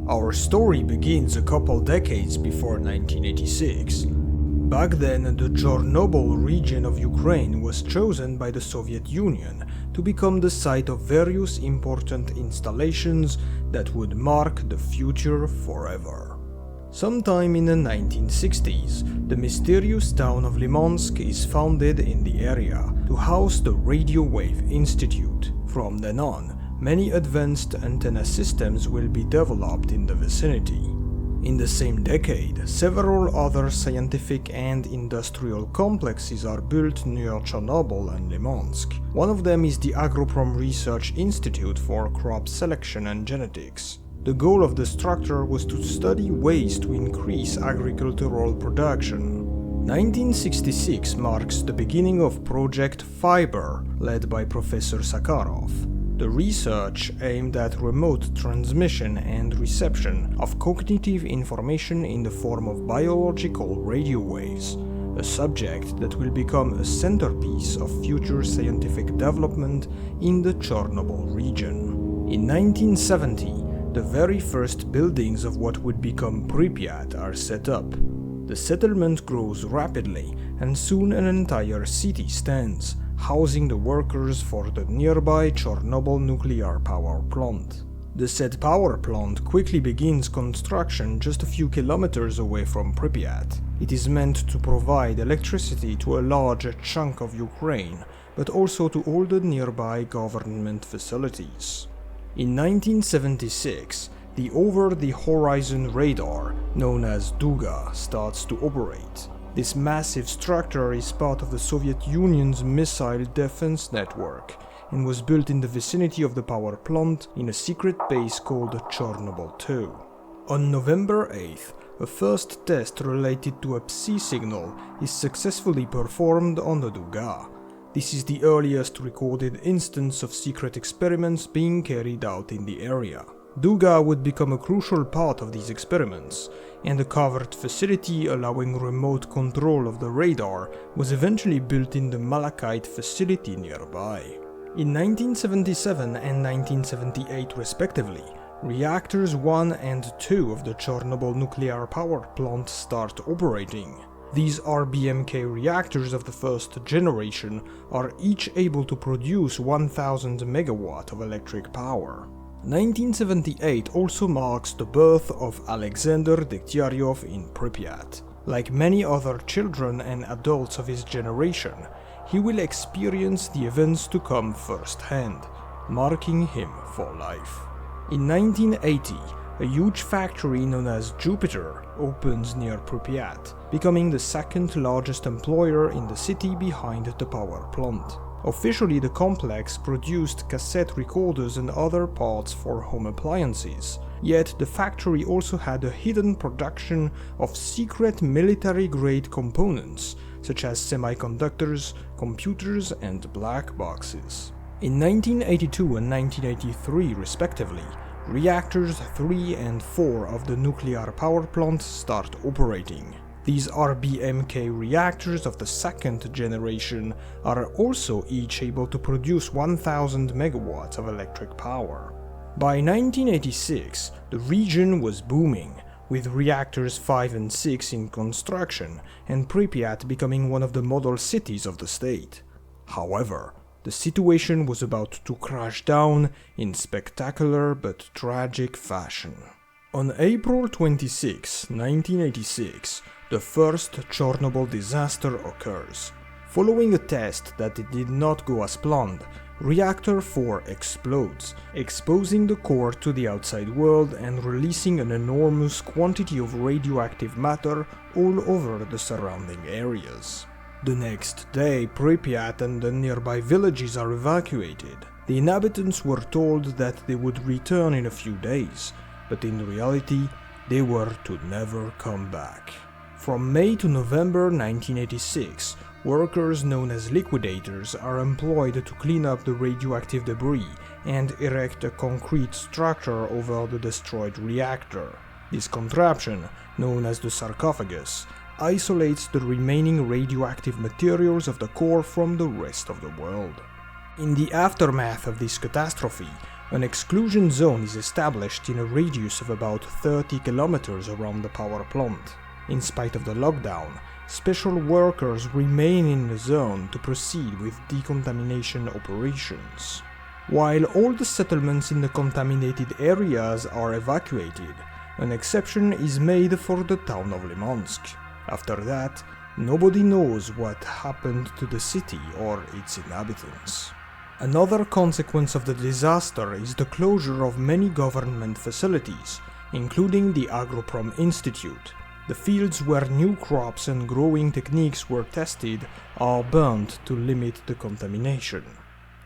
Our story begins a couple decades before 1986. Back then, the Chornobyl region of Ukraine was chosen by the Soviet Union to become the site of various important installations that would mark the future forever. Sometime in the 1960s, the mysterious town of Limansk is founded in the area to house the Radio Wave Institute. From then on, many advanced antenna systems will be developed in the vicinity. In the same decade, several other scientific and industrial complexes are built near Chernobyl and Limansk. One of them is the Agroprom Research Institute for Crop Selection and Genetics. The goal of the structure was to study ways to increase agricultural production. 1966 marks the beginning of Project Fiber, led by Professor Sakharov. The research aimed at remote transmission and reception of cognitive information in the form of biological radio waves, a subject that will become a centerpiece of future scientific development in the Chornobyl region. In 1970, the very first buildings of what would become Pripyat are set up. The settlement grows rapidly, and soon an entire city stands, housing the workers for the nearby Chernobyl nuclear power plant. The said power plant quickly begins construction just a few kilometers away from Pripyat. It is meant to provide electricity to a large chunk of Ukraine, but also to all the nearby government facilities. In 1976, the over-the-horizon radar, known as Duga, starts to operate. This massive structure is part of the Soviet Union's missile defense network and was built in the vicinity of the power plant in a secret base called Chernobyl 2. On November 8th, a first test related to a Psi signal is successfully performed on the Duga. This is the earliest recorded instance of secret experiments being carried out in the area. Duga would become a crucial part of these experiments, and a covered facility allowing remote control of the radar was eventually built in the Malachite facility nearby. In 1977 and 1978 respectively, reactors 1 and 2 of the Chernobyl nuclear power plant start operating. These RBMK reactors of the first generation are each able to produce 1000 MW of electric power. 1978 also marks the birth of Alexander Degtyaryov in Pripyat. Like many other children and adults of his generation, he will experience the events to come firsthand, marking him for life. In 1980, a huge factory known as Jupiter opens near Pripyat, becoming the second largest employer in the city behind the power plant. Officially, the complex produced cassette recorders and other parts for home appliances, yet the factory also had a hidden production of secret military-grade components, such as semiconductors, computers, and black boxes. In 1982 and 1983 respectively, reactors 3 and 4 of the nuclear power plant start operating. These RBMK reactors of the second generation are also each able to produce 1000 MW of electric power. By 1986, the region was booming, with reactors 5 and 6 in construction and Pripyat becoming one of the model cities of the state. However, the situation was about to crash down in spectacular but tragic fashion. On April 26, 1986, the first Chernobyl disaster occurs. Following a test that did not go as planned, Reactor 4 explodes, exposing the core to the outside world and releasing an enormous quantity of radioactive matter all over the surrounding areas. The next day, Pripyat and the nearby villages are evacuated. The inhabitants were told that they would return in a few days, but in reality, they were to never come back. From May to November 1986, workers known as liquidators are employed to clean up the radioactive debris and erect a concrete structure over the destroyed reactor. This contraption, known as the sarcophagus, isolates the remaining radioactive materials of the core from the rest of the world. In the aftermath of this catastrophe, An exclusion zone is established in a radius of about 30 kilometers around the power plant. In spite of the lockdown, special workers remain in the zone to proceed with decontamination operations. While all the settlements in the contaminated areas are evacuated, an exception is made for the town of Limansk. After that, nobody knows what happened to the city or its inhabitants. Another consequence of the disaster is the closure of many government facilities, including the Agroprom Institute. The fields where new crops and growing techniques were tested are burned to limit the contamination.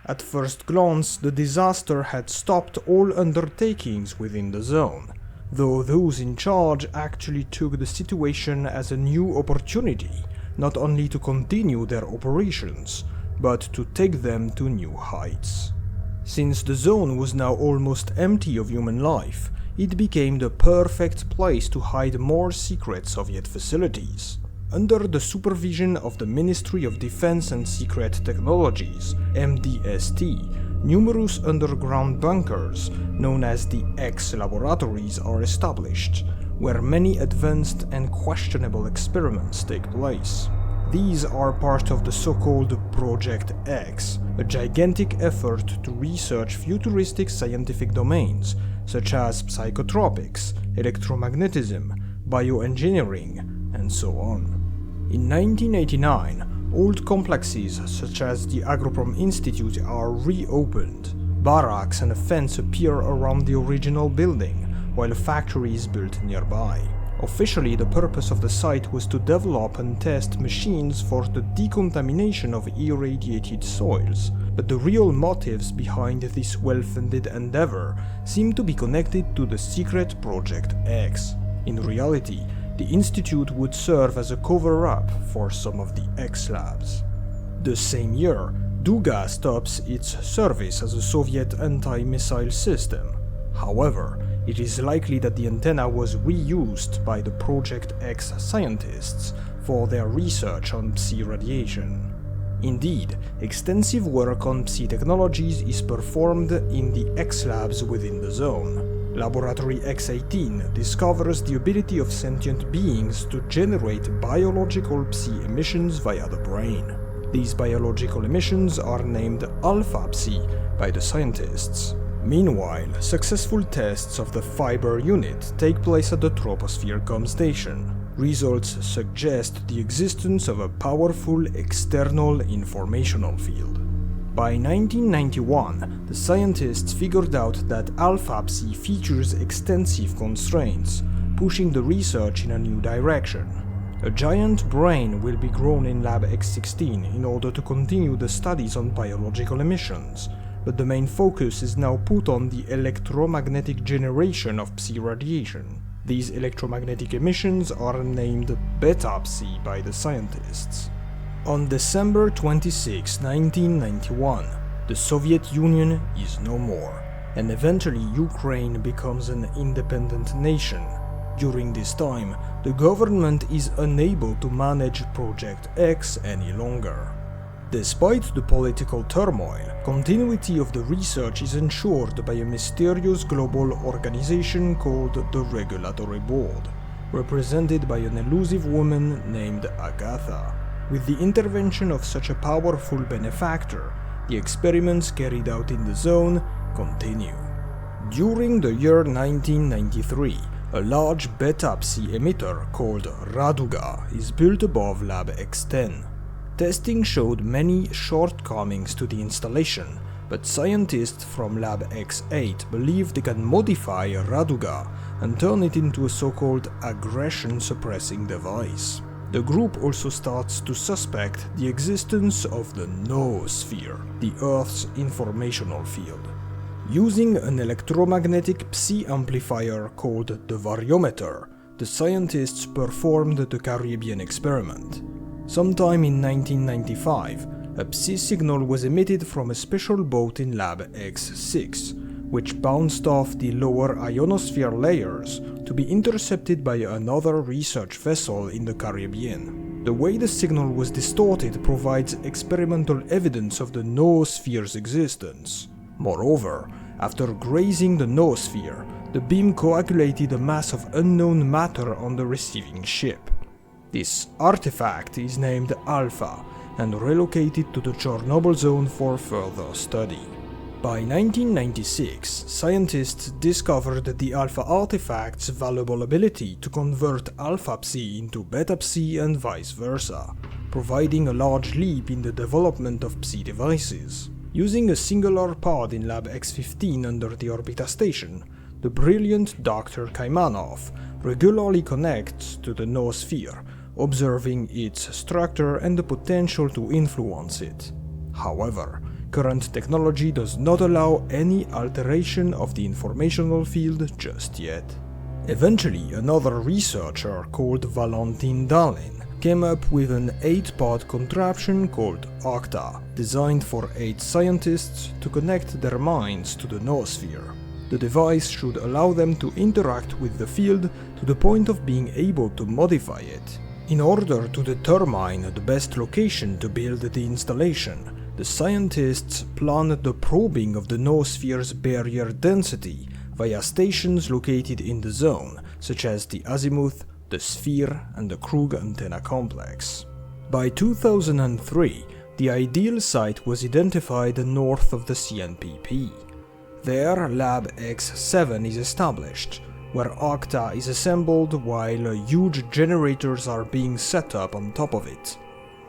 At first glance, the disaster had stopped all undertakings within the zone, though those in charge actually took the situation as a new opportunity, not only to continue their operations, but to take them to new heights. Since the zone was now almost empty of human life, it became the perfect place to hide more secret Soviet facilities. Under the supervision of the Ministry of Defense and Secret Technologies, MDST, numerous underground bunkers, known as the X laboratories, are established, where many advanced and questionable experiments take place. These are part of the so-called Project X, a gigantic effort to research futuristic scientific domains such as psychotropics, electromagnetism, bioengineering, and so on. In 1989, old complexes such as the Agroprom Institute are reopened. Barracks and a fence appear around the original building, while a factory is built nearby. Officially, the purpose of the site was to develop and test machines for the decontamination of irradiated soils, but the real motives behind this well-funded endeavor seem to be connected to the secret Project X. In reality, the institute would serve as a cover-up for some of the X labs. The same year, Duga stops its service as a Soviet anti-missile system. However, it is likely that the antenna was reused by the Project X scientists for their research on Psi radiation. Indeed, extensive work on Psi technologies is performed in the X labs within the zone. Laboratory X-18 discovers the ability of sentient beings to generate biological Psi emissions via the brain. These biological emissions are named Alpha Psi by the scientists. Meanwhile, successful tests of the fiber unit take place at the troposphere com station. Results suggest the existence of a powerful external informational field. By 1991, the scientists figured out that Alpha Psi features extensive constraints, pushing the research in a new direction. A giant brain will be grown in Lab X-16 in order to continue the studies on biological emissions, but the main focus is now put on the electromagnetic generation of Psi radiation. These electromagnetic emissions are named Beta Psi by the scientists. On December 26, 1991, the Soviet Union is no more, and eventually Ukraine becomes an independent nation. During this time, the government is unable to manage Project X any longer. Despite the political turmoil, continuity of the research is ensured by a mysterious global organization called the Regulatory Board, represented by an elusive woman named Agatha. With the intervention of such a powerful benefactor, the experiments carried out in the zone continue. During the year 1993, a large Beta Psi emitter called Raduga is built above Lab X-10. Testing showed many shortcomings to the installation, but scientists from Lab X-8 believe they can modify Raduga and turn it into a so-called aggression-suppressing device. The group also starts to suspect the existence of the noosphere, the Earth's informational field. Using an electromagnetic Psi amplifier called the variometer, the scientists performed the Caribbean experiment. Sometime in 1995, a Psi signal was emitted from a special boat in Lab X6, which bounced off the lower ionosphere layers to be intercepted by another research vessel in the Caribbean. The way the signal was distorted provides experimental evidence of the noosphere's existence. Moreover, After grazing the noosphere, the beam coagulated a mass of unknown matter on the receiving ship. This artifact is named Alpha and relocated to the Chornobyl zone for further study. By 1996, scientists discovered the Alpha artifact's valuable ability to convert Alpha Psi into Beta Psi and vice versa, providing a large leap in the development of Psi devices. Using a singular pod in Lab X-15 under the Orbita station, the brilliant Dr. Kaimanov regularly connects to the noosphere, observing its structure and the potential to influence it. However, current technology does not allow any alteration of the informational field just yet. Eventually, another researcher called Valentin Dalin came up with an 8-pod contraption called Octa, designed for 8 scientists to connect their minds to the noosphere. The device should allow them to interact with the field to the point of being able to modify it. In order to determine the best location to build the installation, the scientists planned the probing of the noosphere's barrier density via stations located in the zone, such as the Azimuth, the Sphere, and the Krug antenna complex. By 2003, the ideal site was identified north of the CNPP. There, Lab X7 is established, where Octa is assembled while huge generators are being set up on top of it.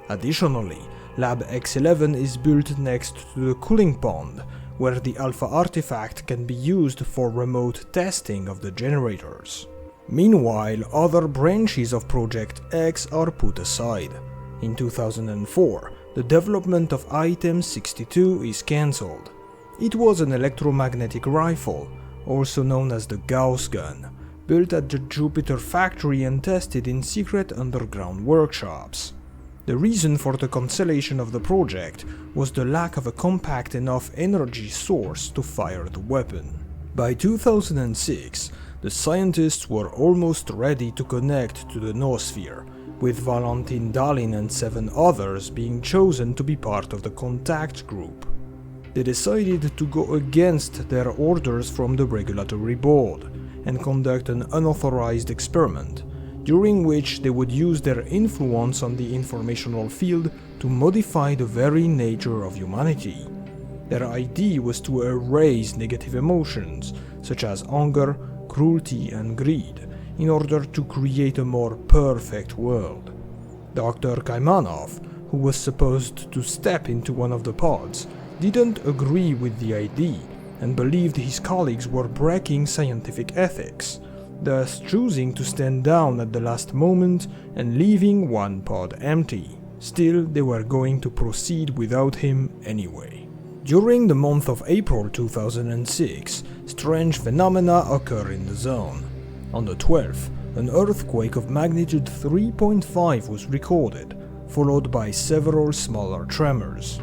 Additionally, Lab X11 is built next to the cooling pond, where the Alpha artifact can be used for remote testing of the generators. Meanwhile, other branches of Project X are put aside. In 2004, the development of Item 62 is cancelled. It was an electromagnetic rifle, also known as the Gauss gun, built at the Jupiter factory and tested in secret underground workshops. The reason for the cancellation of the project was the lack of a compact enough energy source to fire the weapon. By 2006, the scientists were almost ready to connect to the noosphere, with Valentin Dalin and 7 others being chosen to be part of the contact group. They decided to go against their orders from the regulatory board and conduct an unauthorized experiment, during which they would use their influence on the informational field to modify the very nature of humanity. Their idea was to erase negative emotions, such as anger, cruelty, and greed, in order to create a more perfect world. Dr. Kaimanov, who was supposed to step into one of the pods, didn't agree with the idea and believed his colleagues were breaking scientific ethics, thus choosing to stand down at the last moment and leaving one pod empty. Still, they were going to proceed without him anyway. During the month of April 2006, strange phenomena occur in the zone. On the 12th, an earthquake of magnitude 3.5 was recorded, followed by several smaller tremors.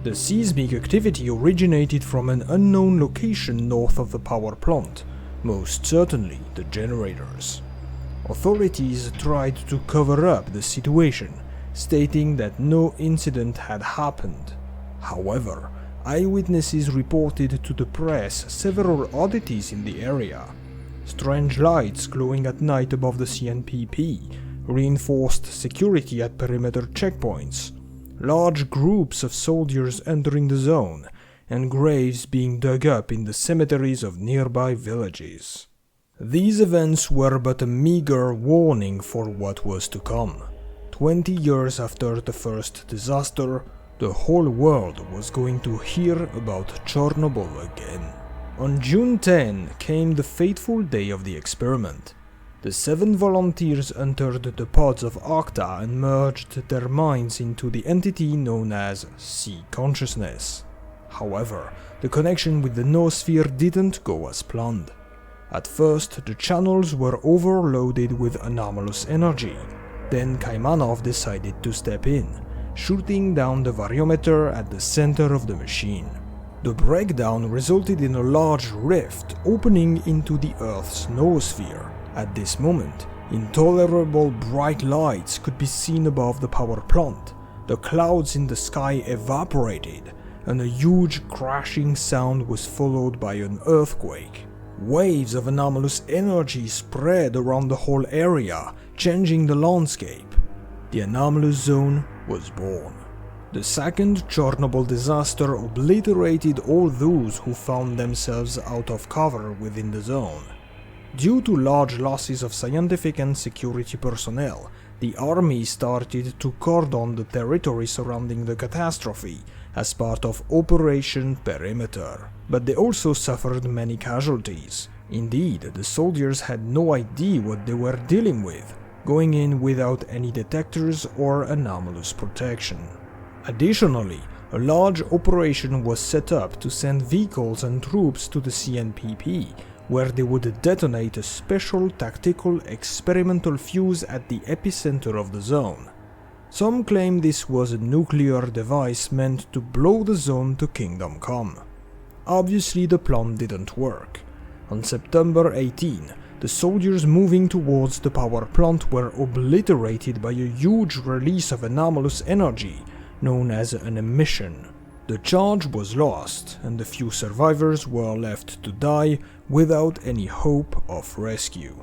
The seismic activity originated from an unknown location north of the power plant, most certainly the generators. Authorities tried to cover up the situation, stating that no incident had happened. However, eyewitnesses reported to the press several oddities in the area. Strange lights glowing at night above the CNPP, reinforced security at perimeter checkpoints, large groups of soldiers entering the zone, and graves being dug up in the cemeteries of nearby villages. These events were but a meager warning for what was to come. 20 years after the first disaster, the whole world was going to hear about Chernobyl again. On June 10 came the fateful day of the experiment. The 7 volunteers entered the pods of Octa and merged their minds into the entity known as Sea Consciousness. However, the connection with the noosphere didn't go as planned. At first, the channels were overloaded with anomalous energy. Then Kaimanov decided to step in, shooting down the variometer at the center of the machine. The breakdown resulted in a large rift opening into the Earth's noosphere. At this moment, intolerable bright lights could be seen above the power plant. The clouds in the sky evaporated, and a huge crashing sound was followed by an earthquake. Waves of anomalous energy spread around the whole area, changing the landscape. The anomalous zone was born. The second Chernobyl disaster obliterated all those who found themselves out of cover within the zone. Due to large losses of scientific and security personnel, the army started to cordon the territory surrounding the catastrophe as part of Operation Perimeter, but they also suffered many casualties. Indeed, the soldiers had no idea what they were dealing with, going in without any detectors or anomalous protection. Additionally, a large operation was set up to send vehicles and troops to the CNPP, where they would detonate a special tactical experimental fuse at the epicenter of the zone. Some claim this was a nuclear device meant to blow the zone to Kingdom Come. Obviously, the plan didn't work. On September 18, the soldiers moving towards the power plant were obliterated by a huge release of anomalous energy known as an emission. The charge was lost, and the few survivors were left to die without any hope of rescue.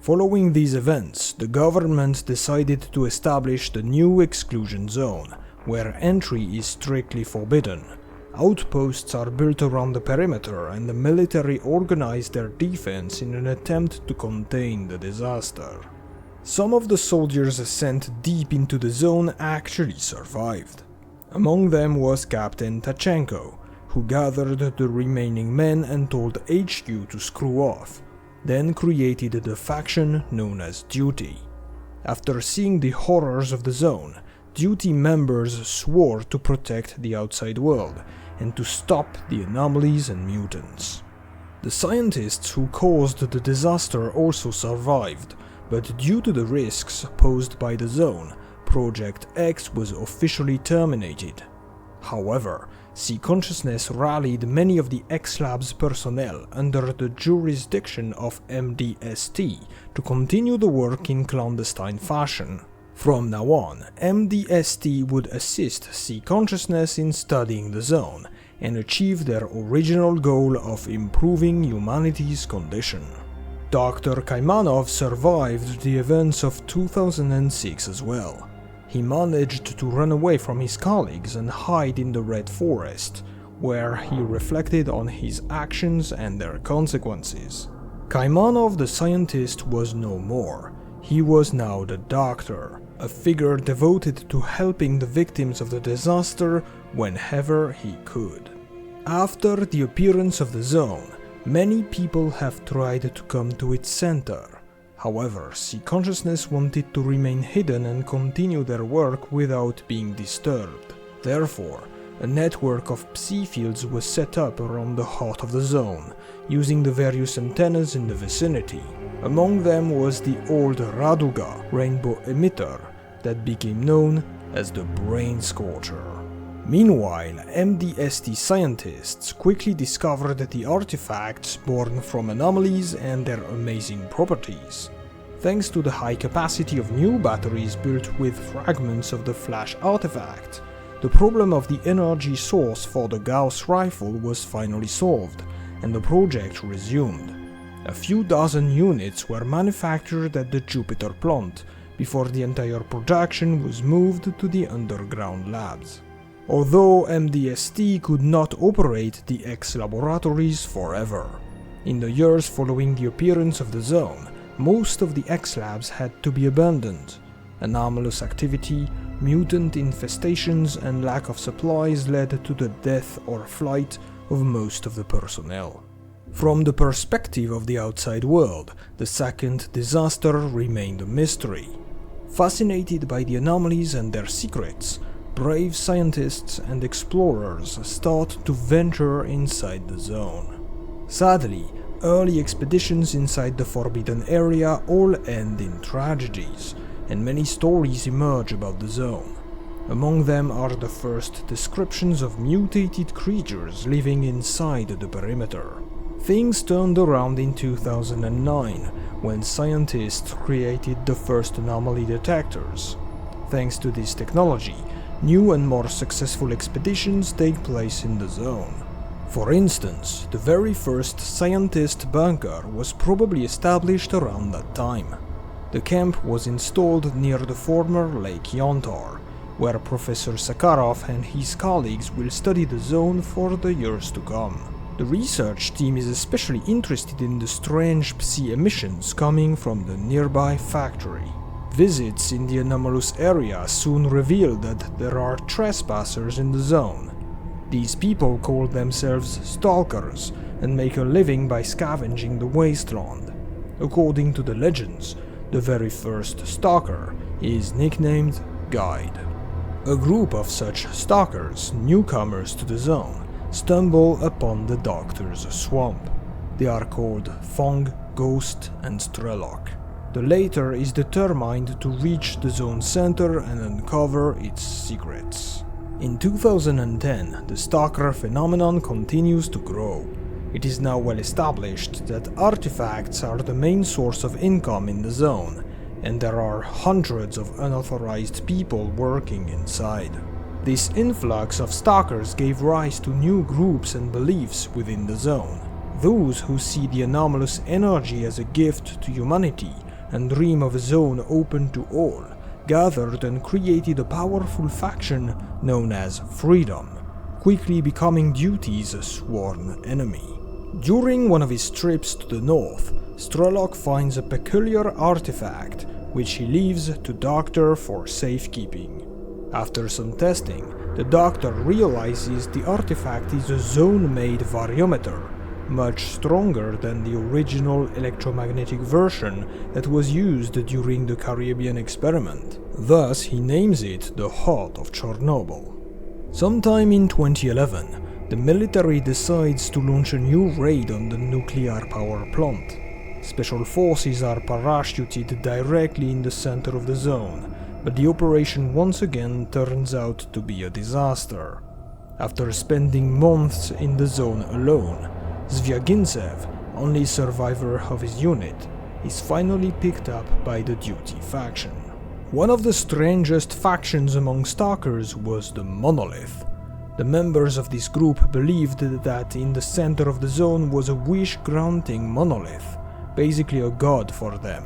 Following these events, the government decided to establish the new exclusion zone, where entry is strictly forbidden. Outposts are built around the perimeter, and the military organized their defense in an attempt to contain the disaster. Some of the soldiers sent deep into the zone actually survived. Among them was Captain Tachenko, who gathered the remaining men and told HQ to screw off, then created the faction known as Duty. After seeing the horrors of the zone, Duty members swore to protect the outside world and to stop the anomalies and mutants. The scientists who caused the disaster also survived, but due to the risks posed by the zone, Project X was officially terminated. However, C Consciousness rallied many of the X-Lab's personnel under the jurisdiction of MDST to continue the work in clandestine fashion. From now on, MDST would assist C Consciousness in studying the zone and achieve their original goal of improving humanity's condition. Dr. Kaimanov survived the events of 2006 as well. He managed to run away from his colleagues and hide in the Red Forest, where he reflected on his actions and their consequences. Kaimanov the scientist was no more. He was now the Doctor, a figure devoted to helping the victims of the disaster whenever he could. After the appearance of the zone, many people have tried to come to its center. However, C Consciousness wanted to remain hidden and continue their work without being disturbed. Therefore, a network of psi fields was set up around the heart of the zone, using the various antennas in the vicinity. Among them was the old Raduga rainbow emitter that became known as the Brain Scorcher. Meanwhile, MDST scientists quickly discovered the artifacts born from anomalies and their amazing properties. Thanks to the high capacity of new batteries built with fragments of the Flash artifact, the problem of the energy source for the Gauss rifle was finally solved, and the project resumed. A few dozen units were manufactured at the Jupiter plant before the entire production was moved to the underground labs. Although MDST could not operate the X laboratories forever. In the years following the appearance of the zone, most of the X labs had to be abandoned. Anomalous activity, mutant infestations, and lack of supplies led to the death or flight of most of the personnel. From the perspective of the outside world, the second disaster remained a mystery. Fascinated by the anomalies and their secrets, brave scientists and explorers start to venture inside the zone. Sadly, early expeditions inside the forbidden area all end in tragedies, and many stories emerge about the zone. Among them are the first descriptions of mutated creatures living inside the perimeter. Things turned around in 2009, when scientists created the first anomaly detectors. Thanks to this technology, new and more successful expeditions take place in the zone. For instance, the very first scientist bunker was probably established around that time. The camp was installed near the former Lake Yontar, where Professor Sakharov and his colleagues will study the zone for the years to come. The research team is especially interested in the strange Psi emissions coming from the nearby factory. Visits in the anomalous area soon reveal that there are trespassers in the zone. These people call themselves stalkers and make a living by scavenging the wasteland. According to the legends, the very first stalker is nicknamed Guide. A group of such stalkers, newcomers to the zone, stumble upon the Doctor's swamp. They are called Fong, Ghost, and S.T.A.L.K.E.R. The latter is determined to reach the zone center and uncover its secrets. In 2010, the stalker phenomenon continues to grow. It is now well established that artifacts are the main source of income in the zone, and there are hundreds of unauthorized people working inside. This influx of stalkers gave rise to new groups and beliefs within the zone. Those who see the anomalous energy as a gift to humanity and dream of a zone open to all gathered and created a powerful faction known as Freedom, quickly becoming Duty's sworn enemy. During one of his trips to the north, S.T.A.L.K.E.R finds a peculiar artifact, which he leaves to Doctor for safekeeping. After some testing, the Doctor realizes the artifact is a zone-made variometer, much stronger than the original electromagnetic version that was used during the Caribbean experiment. Thus, he names it the Heart of Chornobyl. Sometime in 2011, the military decides to launch a new raid on the nuclear power plant. Special forces are parachuted directly in the center of the zone, but the operation once again turns out to be a disaster. After spending months in the zone alone, Zvyagintsev, only survivor of his unit, is finally picked up by the Duty faction. One of the strangest factions among stalkers was the Monolith. The members of this group believed that in the center of the zone was a wish-granting monolith, basically a god for them.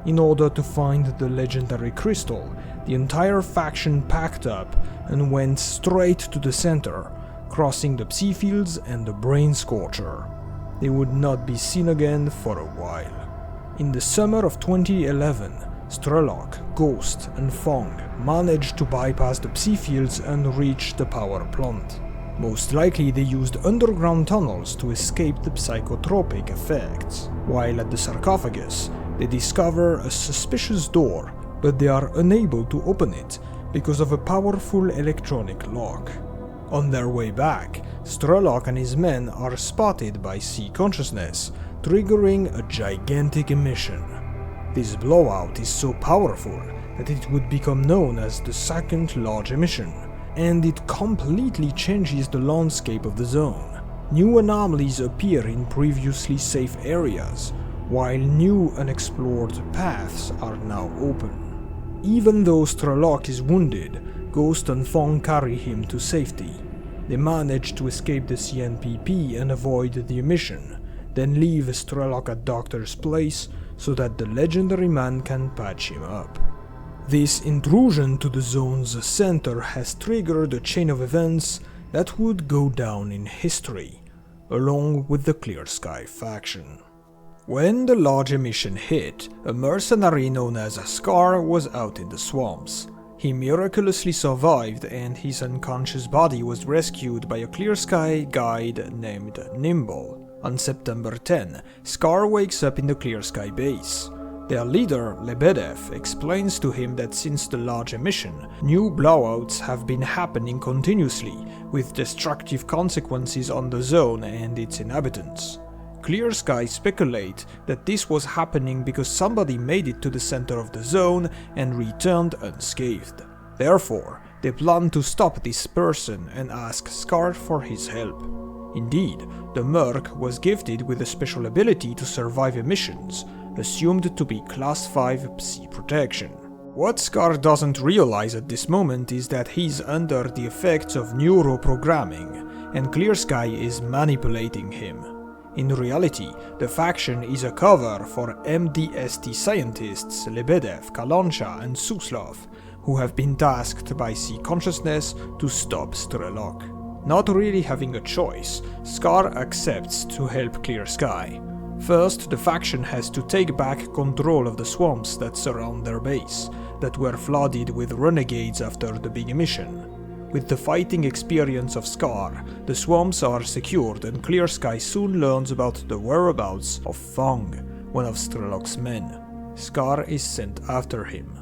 In order to find the legendary crystal, the entire faction packed up and went straight to the center, crossing the Psi fields and the Brain Scorcher. They would not be seen again for a while. In the summer of 2011, S.T.A.L.K.E.R, Ghost, and Fong managed to bypass the Psi fields and reach the power plant. Most likely they used underground tunnels to escape the psychotropic effects. While at the sarcophagus, they discover a suspicious door, but they are unable to open it because of a powerful electronic lock. On their way back, S.T.A.L.K.E.R and his men are spotted by Sea Consciousness, triggering a gigantic emission. This blowout is so powerful that it would become known as the second large emission, and it completely changes the landscape of the zone. New anomalies appear in previously safe areas, while new unexplored paths are now open. Even though S.T.A.L.K.E.R is wounded, Ghost and Fong carry him to safety. They manage to escape the CNPP and avoid the emission, then leave S.T.A.L.K.E.R at Doctor's place so that the legendary man can patch him up. This intrusion to the zone's center has triggered a chain of events that would go down in history, along with the Clear Sky faction. When the large emission hit, a mercenary known as S.T.A.L.K.E.R was out in the swamps. He miraculously survived and his unconscious body was rescued by a Clear Sky guide named Nimble. On September 10, S.T.A.L.K.E.R wakes up in the Clear Sky base. Their leader, Lebedev, explains to him that since the large emission, new blowouts have been happening continuously, with destructive consequences on the zone and its inhabitants. Clear Sky speculate that this was happening because somebody made it to the center of the zone and returned unscathed. Therefore, they plan to stop this person and ask S.T.A.L.K.E.R for his help. Indeed, the Merc was gifted with a special ability to survive emissions, assumed to be Class 5 Psi protection. What S.T.A.L.K.E.R doesn't realize at this moment is that he's under the effects of neuroprogramming, and Clear Sky is manipulating him. In reality, the faction is a cover for MDST scientists Lebedev, Kaloncha and Suslov, who have been tasked by C Consciousness to stop S.T.A.L.K.E.R. Not really having a choice, S.T.A.L.K.E.R accepts to help Clear Sky. First, the faction has to take back control of the swamps that surround their base, that were flooded with renegades after the big emission. With the fighting experience of S.T.A.L.K.E.R, the swamps are secured and Clear Sky soon learns about the whereabouts of Fong, one of S.T.A.L.K.E.'s men. S.T.A.L.K.E.R is sent after him.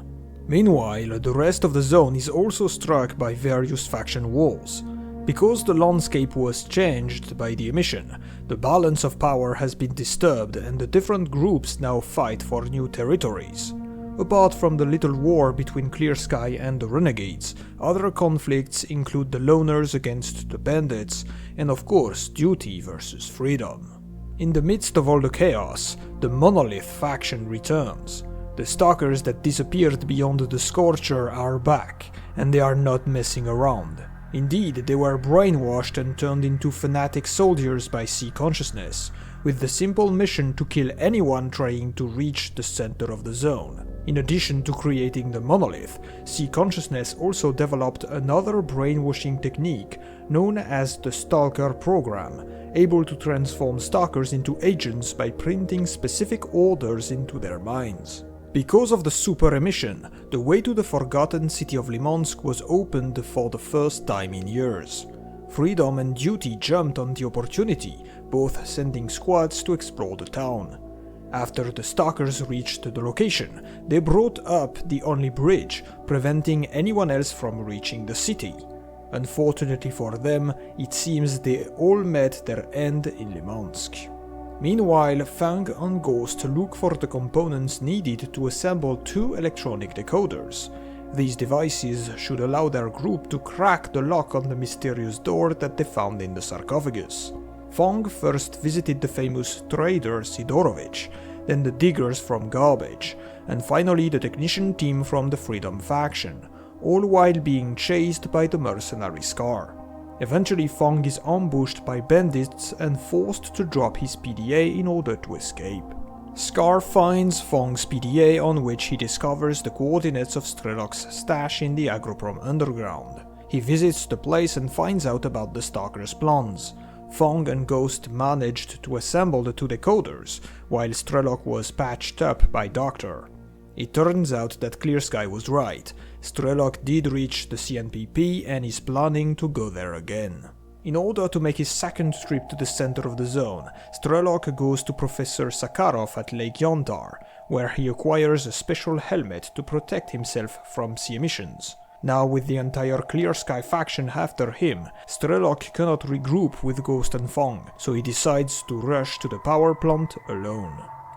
Meanwhile, the rest of the zone is also struck by various faction wars. Because the landscape was changed by the emission, the balance of power has been disturbed and the different groups now fight for new territories. Apart from the little war between Clear Sky and the renegades, other conflicts include the loners against the bandits, and of course duty versus freedom. In the midst of all the chaos, the Monolith faction returns. The stalkers that disappeared beyond the Scorcher are back, and they are not messing around. Indeed, they were brainwashed and turned into fanatic soldiers by C Consciousness, with the simple mission to kill anyone trying to reach the center of the zone. In addition to creating the monolith, C Consciousness also developed another brainwashing technique known as the S.T.A.L.K.E.R program, able to transform stalkers into agents by printing specific orders into their minds. Because of the super emission, the way to the forgotten city of Limansk was opened for the first time in years. Freedom and Duty jumped on the opportunity, both sending squads to explore the town. After the stalkers reached the location, they brought up the only bridge, preventing anyone else from reaching the city. Unfortunately for them, it seems they all met their end in Limansk. Meanwhile, Fang and Ghost look for the components needed to assemble 2 electronic decoders. These devices should allow their group to crack the lock on the mysterious door that they found in the sarcophagus. Fang first visited the famous trader Sidorovich, then the diggers from Garbage, and finally the technician team from the Freedom faction, all while being chased by the mercenary S.T.A.L.K.E.R. Eventually, Fang is ambushed by bandits and forced to drop his PDA in order to escape. S.T.A.L.K.E.R finds Fang's PDA, on which he discovers the coordinates of S.T.A.L.K.E.'s stash in the Agroprom underground. He visits the place and finds out about the Stalker's plans. Fang and Ghost managed to assemble the 2 decoders, while S.T.A.L.K.E.R was patched up by Dr. It turns out that Clear Sky was right. S.T.A.L.K.E.R did reach the CNPP and is planning to go there again. In order to make his second trip to the center of the zone, S.T.A.L.K.E.R goes to Professor Sakharov at Lake Yantar, where he acquires a special helmet to protect himself from C emissions. Now with the entire Clear Sky faction after him, S.T.A.L.K.E.R cannot regroup with Ghost and Fang, so he decides to rush to the power plant alone.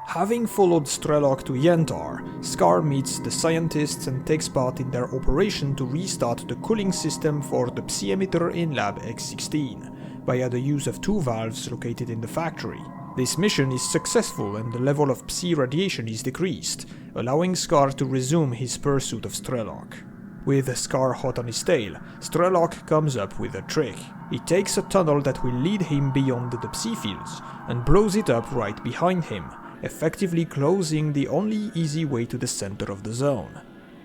Having followed S.T.A.L.K.E.R to Yantar, S.T.A.L.K.E.R meets the scientists and takes part in their operation to restart the cooling system for the Psi emitter in Lab X16, via the use of 2 valves located in the factory. This mission is successful and the level of Psi radiation is decreased, allowing S.T.A.L.K.E.R to resume his pursuit of S.T.A.L.K.E.R. With S.T.A.L.K.E.R hot on his tail, S.T.A.L.K.E.R comes up with a trick. He takes a tunnel that will lead him beyond the Psi fields, and blows it up right behind him, effectively closing the only easy way to the center of the zone.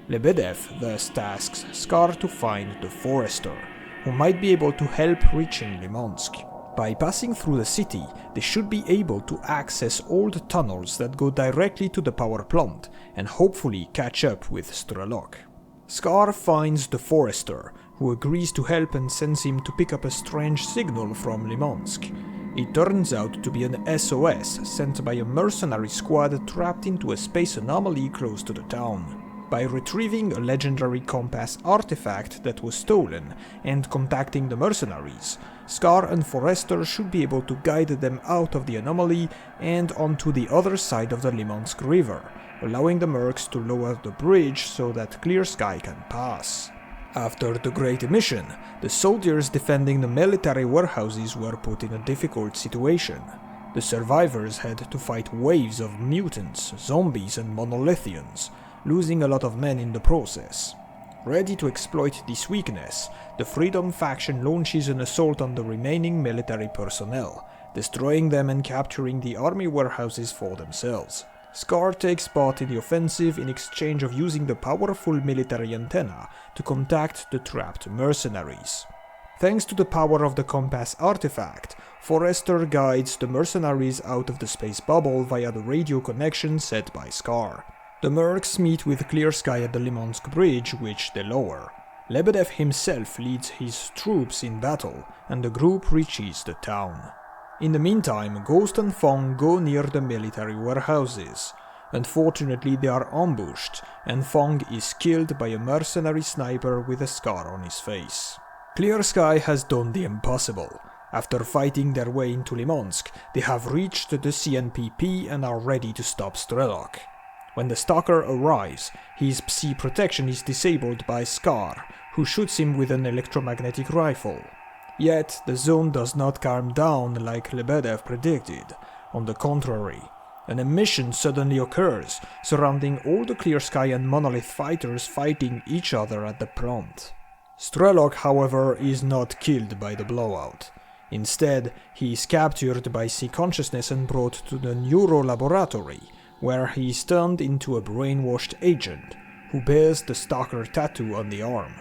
Lebedev thus tasks S.T.A.L.K.E.R to find the Forester, who might be able to help reaching Limansk. By passing through the city, they should be able to access all the tunnels that go directly to the power plant, and hopefully catch up with S.T.A.L.K.E.R. S.T.A.L.K.E.R finds the Forester, who agrees to help and sends him to pick up a strange signal from Limansk. It turns out to be an SOS sent by a mercenary squad trapped into a space anomaly close to the town. By retrieving a legendary compass artifact that was stolen and contacting the mercenaries, S.T.A.L.K.E.R and Forester should be able to guide them out of the anomaly and onto the other side of the Limansk River, allowing the mercs to lower the bridge so that Clear Sky can pass. After the Great Emission, the soldiers defending the military warehouses were put in a difficult situation. The survivors had to fight waves of mutants, zombies and monolithians. losing a lot of men in the process. Ready to exploit this weakness, the Freedom faction launches an assault on the remaining military personnel, destroying them and capturing the army warehouses for themselves. S.T.A.L.K.E.R takes part in the offensive in exchange of using the powerful military antenna to contact the trapped mercenaries. Thanks to the power of the compass artifact, Forrester guides the mercenaries out of the space bubble via the radio connection set by S.T.A.L.K.E.R. The mercs meet with Clear Sky at the Limansk bridge, which they lower. Lebedev himself leads his troops in battle, and the group reaches the town. In the meantime, Ghost and Fong go near the military warehouses. Unfortunately, they are ambushed, and Fong is killed by a mercenary sniper with a scar on his face. Clear Sky has done the impossible. After fighting their way into Limansk, they have reached the CNPP and are ready to stop S.T.A.L.K.E.R. When the Stalker arrives, his Psi protection is disabled by S.T.A.L.K.E.R, who shoots him with an electromagnetic rifle. Yet, the zone does not calm down like Lebedev predicted. On the contrary, an emission suddenly occurs, surrounding all the Clear Sky and Monolith fighters fighting each other at the front. S.T.A.L.K.E.R, however, is not killed by the blowout. Instead, he is captured by Psi consciousness and brought to the Neuro Laboratory, where he is turned into a brainwashed agent, who bears the Stalker tattoo on the arm.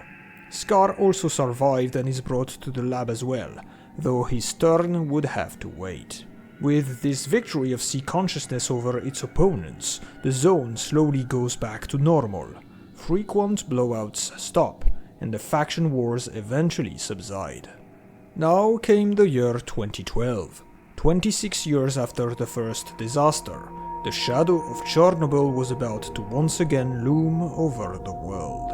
S.T.A.L.K.E.R also survived and is brought to the lab as well, though his turn would have to wait. With this victory of Psi consciousness over its opponents, the zone slowly goes back to normal. Frequent blowouts stop, and the faction wars eventually subside. Now came the year 2012. 26 years after the first disaster, the shadow of Chernobyl was about to once again loom over the world.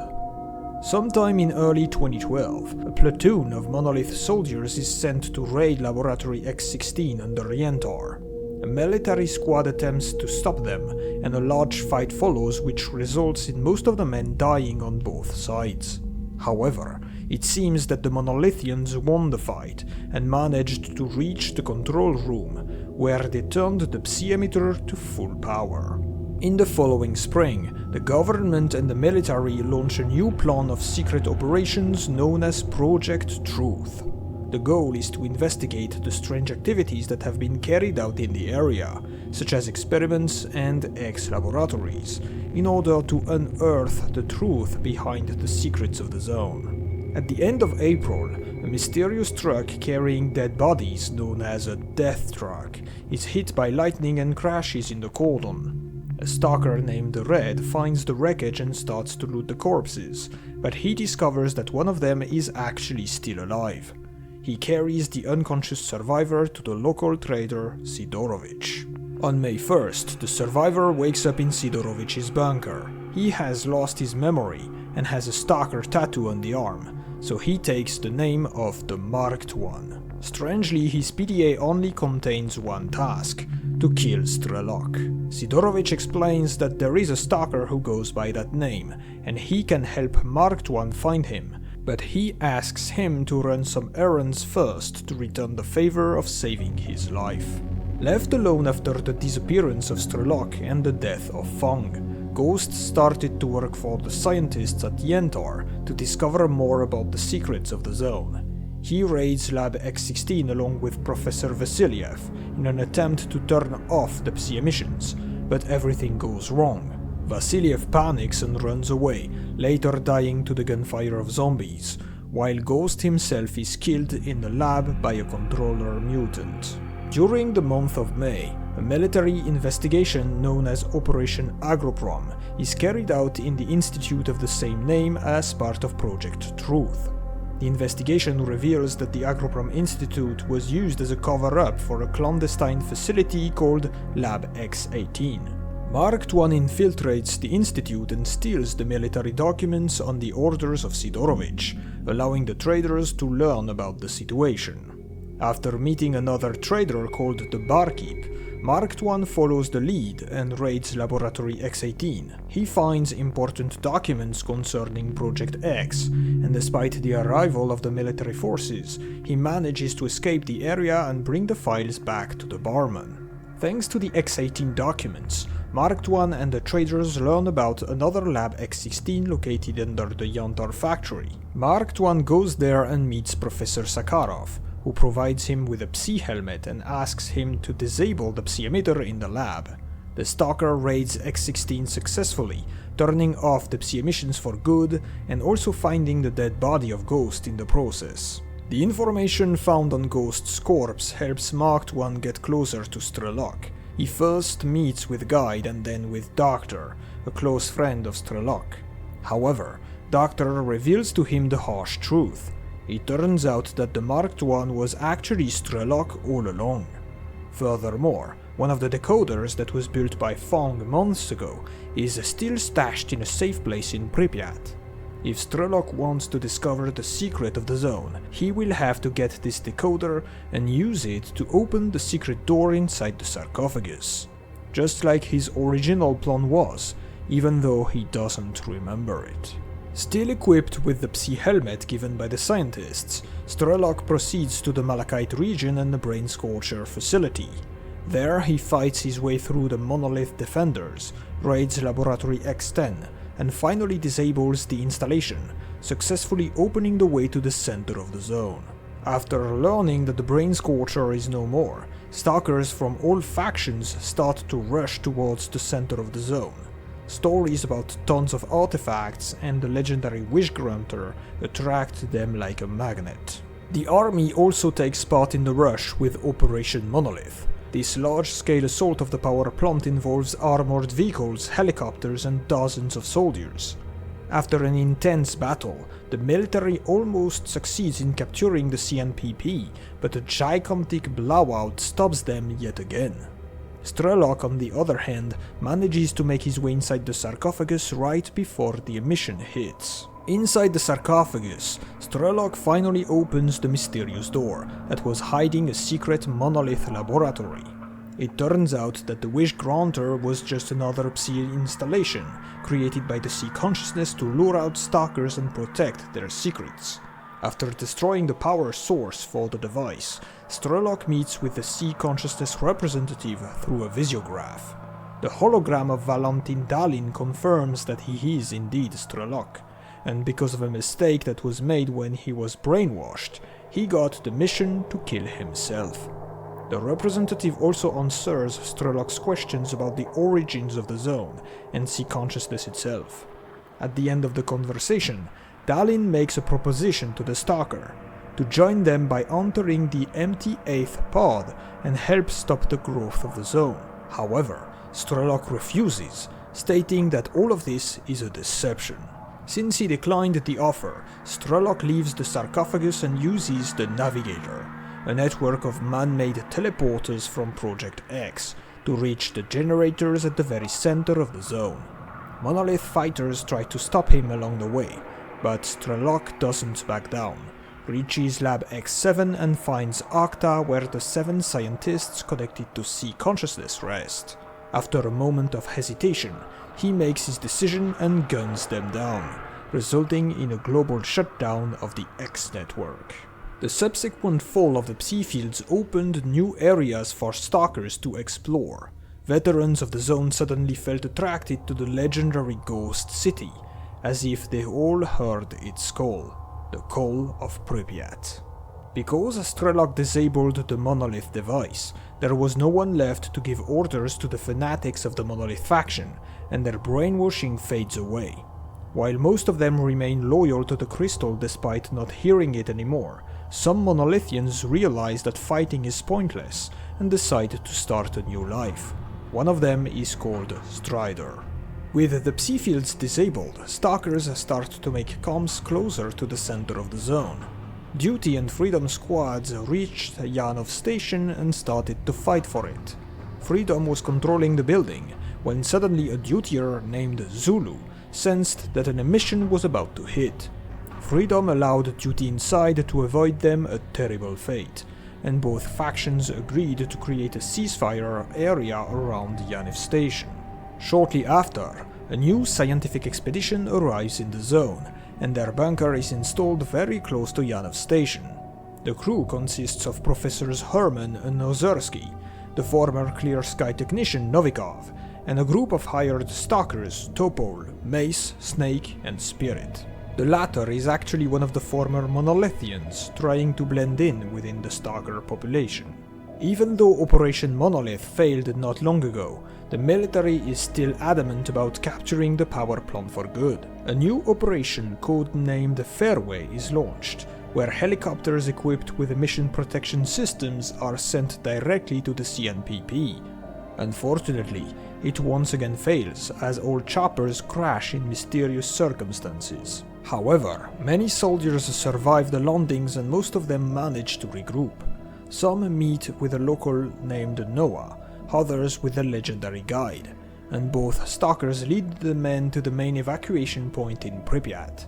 Sometime in early 2012, a platoon of Monolith soldiers is sent to raid Laboratory X-16 under Yentar. A military squad attempts to stop them, and a large fight follows which results in most of the men dying on both sides. However, it seems that the Monolithians won the fight and managed to reach the control room, where they turned the Psi emitter to full power. In the following spring, the government and the military launch a new plan of secret operations known as Project Truth. The goal is to investigate the strange activities that have been carried out in the area, such as experiments and X-laboratories, in order to unearth the truth behind the secrets of the zone. At the end of April, a mysterious truck carrying dead bodies, known as a death truck, is hit by lightning and crashes in the cordon. A stalker named Red finds the wreckage and starts to loot the corpses, but he discovers that one of them is actually still alive. He carries the unconscious survivor to the local trader Sidorovich. On May 1st, the survivor wakes up in Sidorovich's bunker. He has lost his memory and has a stalker tattoo on the arm, so he takes the name of the Marked One. Strangely, his PDA only contains one task: to kill S.T.A.L.K.E.R. Sidorovich explains that there is a stalker who goes by that name, and he can help Marked One find him, but he asks him to run some errands first to return the favor of saving his life. Left alone after the disappearance of S.T.A.L.K.E.R. and the death of Fong, Ghost started to work for the scientists at Yentar to discover more about the secrets of the zone. He raids Lab X-16 along with Professor Vasilyev in an attempt to turn off the Psi emissions, but everything goes wrong. Vasilyev panics and runs away, later dying to the gunfire of zombies, while Ghost himself is killed in the lab by a controller mutant. During the month of May, a military investigation known as Operation Agroprom is carried out in the institute of the same name as part of Project Truth. The investigation reveals that the Agroprom Institute was used as a cover-up for a clandestine facility called Lab X-18. Marked One infiltrates the institute and steals the military documents on the orders of Sidorovich, allowing the traders to learn about the situation. After meeting another trader called the Barkeep, Marked One follows the lead and raids Laboratory X-18. He finds important documents concerning Project X, and despite the arrival of the military forces, he manages to escape the area and bring the files back to the barman. Thanks to the X-18 documents, Mark 1 and the traders learn about another Lab X16 located under the Yantar factory. Mark 1 goes there and meets Professor Sakharov, who provides him with a Psi helmet and asks him to disable the Psi emitter in the lab. The Stalker raids X16 successfully, turning off the Psi emissions for good and also finding the dead body of Ghost in the process. The information found on Ghost's corpse helps Mark 1 get closer to S.T.A.L.K.E.R. He first meets with Guide and then with Dr., a close friend of S.T.A.L.K.E.R. However, Dr. reveals to him the harsh truth. It turns out that the Mark 1 was actually S.T.A.L.K.E.R. all along. Furthermore, one of the decoders that was built by Fong months ago is still stashed in a safe place in Pripyat. If S.T.A.L.K.E.R. wants to discover the secret of the zone, he will have to get this decoder and use it to open the secret door inside the sarcophagus. Just like his original plan was, even though he doesn't remember it. Still equipped with the Psi helmet given by the scientists, S.T.A.L.K.E.R. proceeds to the Malachite region and the Brain Scorcher facility. There he fights his way through the Monolith defenders, raids Laboratory X10, and finally disables the installation, successfully opening the way to the center of the zone. After learning that the Brain Scorcher is no more, stalkers from all factions start to rush towards the center of the zone. Stories about tons of artifacts and the legendary Wish Grunter attract them like a magnet. The army also takes part in the rush with Operation Monolith. This large-scale assault of the power plant involves armored vehicles, helicopters, and dozens of soldiers. After an intense battle, the military almost succeeds in capturing the CNPP, but a gigantic blowout stops them yet again. S.T.A.L.K.E.R. on the other hand, manages to make his way inside the sarcophagus right before the emission hits. Inside the sarcophagus, S.T.A.L.K.E.R. finally opens the mysterious door that was hiding a secret monolith laboratory. It turns out that the Wish Grunter was just another Psi installation, created by the Psi consciousness to lure out stalkers and protect their secrets. After destroying the power source for the device, S.T.A.L.K.E.R. meets with the Psi consciousness representative through a visiograph. The hologram of Valentin Dalin confirms that he is indeed S.T.A.L.K.E.R., and because of a mistake that was made when he was brainwashed, he got the mission to kill himself. The representative also answers S.T.A.L.K.E.'s questions about the origins of the zone and Psi consciousness itself. At the end of the conversation, Dalin makes a proposition to the Stalker to join them by entering the empty 8th pod and help stop the growth of the zone. However, S.T.A.L.K.E.R. refuses, stating that all of this is a deception. Since he declined the offer, S.T.A.L.K.E.R. leaves the sarcophagus and uses the Navigator, a network of man-made teleporters from Project X, to reach the generators at the very center of the zone. Monolith fighters try to stop him along the way, but S.T.A.L.K.E.R. doesn't back down, reaches Lab X7 and finds Octa where the 7 scientists connected to Psi consciousness rest. After a moment of hesitation, he makes his decision and guns them down, resulting in a global shutdown of the X network. The subsequent fall of the Psi fields opened new areas for stalkers to explore. Veterans of the zone suddenly felt attracted to the legendary Ghost City, as if they all heard its call, the call of Pripyat. Because S.T.A.L.K.E.R. disabled the Monolith device, there was no one left to give orders to the fanatics of the Monolith faction, and their brainwashing fades away. While most of them remain loyal to the crystal despite not hearing it anymore, some Monolithians realize that fighting is pointless and decide to start a new life. One of them is called Strider. With the Psi fields disabled, stalkers start to make comms closer to the center of the zone. Duty and Freedom squads reached Yanov Station and started to fight for it. Freedom was controlling the building, when suddenly a dutier named Zulu sensed that an emission was about to hit. Freedom allowed Duty inside to avoid them a terrible fate, and both factions agreed to create a ceasefire area around Yanov Station. Shortly after, a new scientific expedition arrives in the zone, and their bunker is installed very close to Yanov Station. The crew consists of Professors Herman and Ozersky, the former Clear Sky technician Novikov, and a group of hired stalkers, Topol, Mace, Snake, and Spirit. The latter is actually one of the former Monolithians, trying to blend in within the stalker population. Even though Operation Monolith failed not long ago, the military is still adamant about capturing the power plant for good. A new operation codenamed Fairway is launched, where helicopters equipped with emission protection systems are sent directly to the CNPP. Unfortunately, it once again fails, as all choppers crash in mysterious circumstances. However, many soldiers survive the landings and most of them manage to regroup. Some meet with a local named Noah, others with the legendary guide, and both stalkers lead the men to the main evacuation point in Pripyat.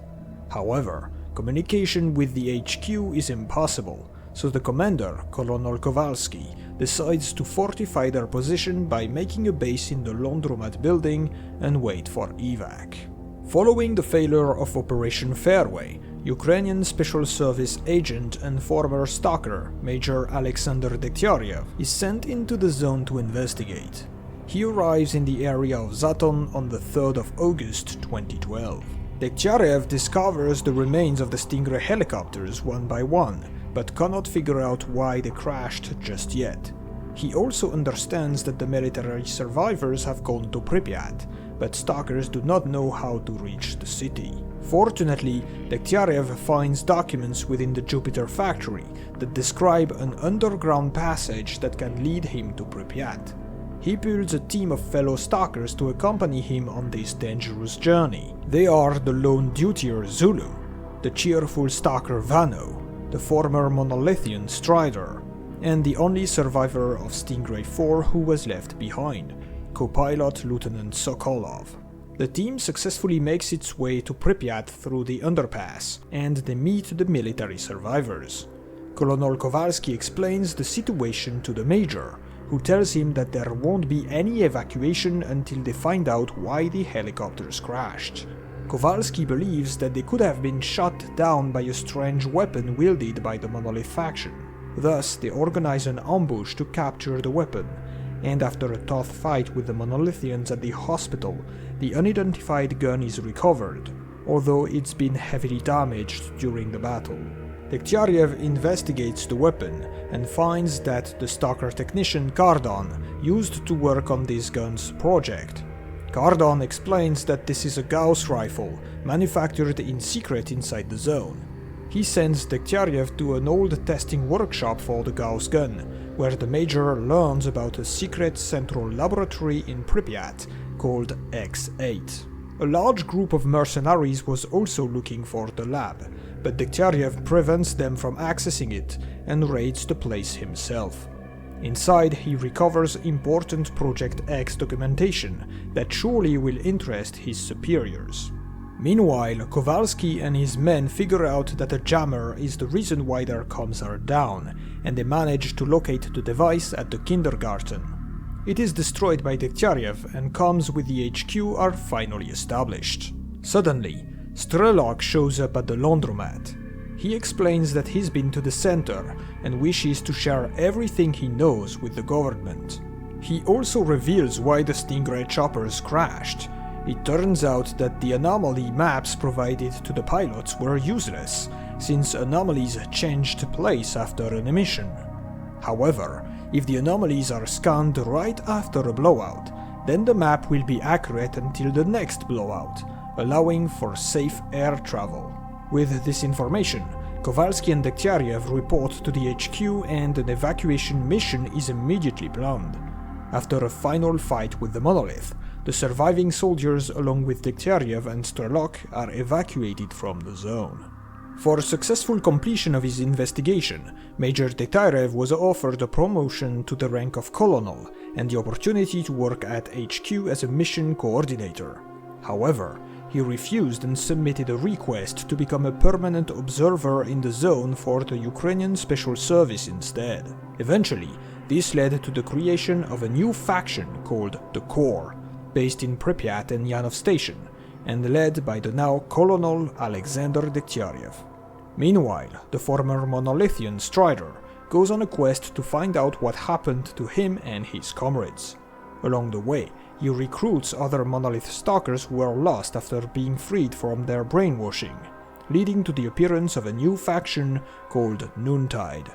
However, communication with the HQ is impossible, so the commander, Colonel Kowalski, decides to fortify their position by making a base in the laundromat building and wait for evac. Following the failure of Operation Fairway, Ukrainian Special Service agent and former stalker, Major Alexander Degtyarev, is sent into the zone to investigate. He arrives in the area of Zaton on the 3rd of August 2012. Degtyarev discovers the remains of the Stingray helicopters one by one, but cannot figure out why they crashed just yet. He also understands that the military survivors have gone to Pripyat, but stalkers do not know how to reach the city. Fortunately, Degtyarev finds documents within the Jupiter factory that describe an underground passage that can lead him to Pripyat. He builds a team of fellow stalkers to accompany him on this dangerous journey. They are the lone dutier Zulu, the cheerful stalker Vano, the former Monolithian Strider, and the only survivor of Stingray 4 who was left behind, co-pilot Lieutenant Sokolov. The team successfully makes its way to Pripyat through the underpass, and they meet the military survivors. Colonel Kowalski explains the situation to the Major, who tells him that there won't be any evacuation until they find out why the helicopters crashed. Kowalski believes that they could have been shot down by a strange weapon wielded by the Monolith faction. Thus, they organize an ambush to capture the weapon, and after a tough fight with the Monolithians at the hospital, the unidentified gun is recovered, although it's been heavily damaged during the battle. Degtyarev investigates the weapon and finds that the stalker technician Kardon used to work on this gun's project. Kardon explains that this is a Gauss rifle, manufactured in secret inside the zone. He sends Degtyarev to an old testing workshop for the Gauss gun, where the Major learns about a secret central laboratory in Pripyat called X8. A large group of mercenaries was also looking for the lab, but Degtyarev prevents them from accessing it and raids the place himself. Inside, he recovers important Project X documentation that surely will interest his superiors. Meanwhile, Kowalski and his men figure out that a jammer is the reason why their comms are down, and they manage to locate the device at the kindergarten. It is destroyed by Degtyarev, and comms with the HQ are finally established. Suddenly, Strelok shows up at the laundromat. He explains that he's been to the center and wishes to share everything he knows with the government. He also reveals why the Stingray choppers crashed. It turns out that the anomaly maps provided to the pilots were useless, since anomalies changed place after an emission. However, if the anomalies are scanned right after a blowout, then the map will be accurate until the next blowout, allowing for safe air travel. With this information, Kowalski and Degtyarev report to the HQ and an evacuation mission is immediately planned. After a final fight with the Monolith, the surviving soldiers along with Degtyarev and Strelok are evacuated from the zone. For successful completion of his investigation, Major Degtyarev was offered a promotion to the rank of Colonel and the opportunity to work at HQ as a mission coordinator. However, he refused and submitted a request to become a permanent observer in the zone for the Ukrainian Special Service instead. Eventually, this led to the creation of a new faction called the S.T.A.L.K.E.R, based in Pripyat and Yanov Station, and led by the now Colonel Alexander Degtyarev. Meanwhile, the former Monolithian Strider goes on a quest to find out what happened to him and his comrades. Along the way, he recruits other Monolith stalkers who are lost after being freed from their brainwashing, leading to the appearance of a new faction called Noontide.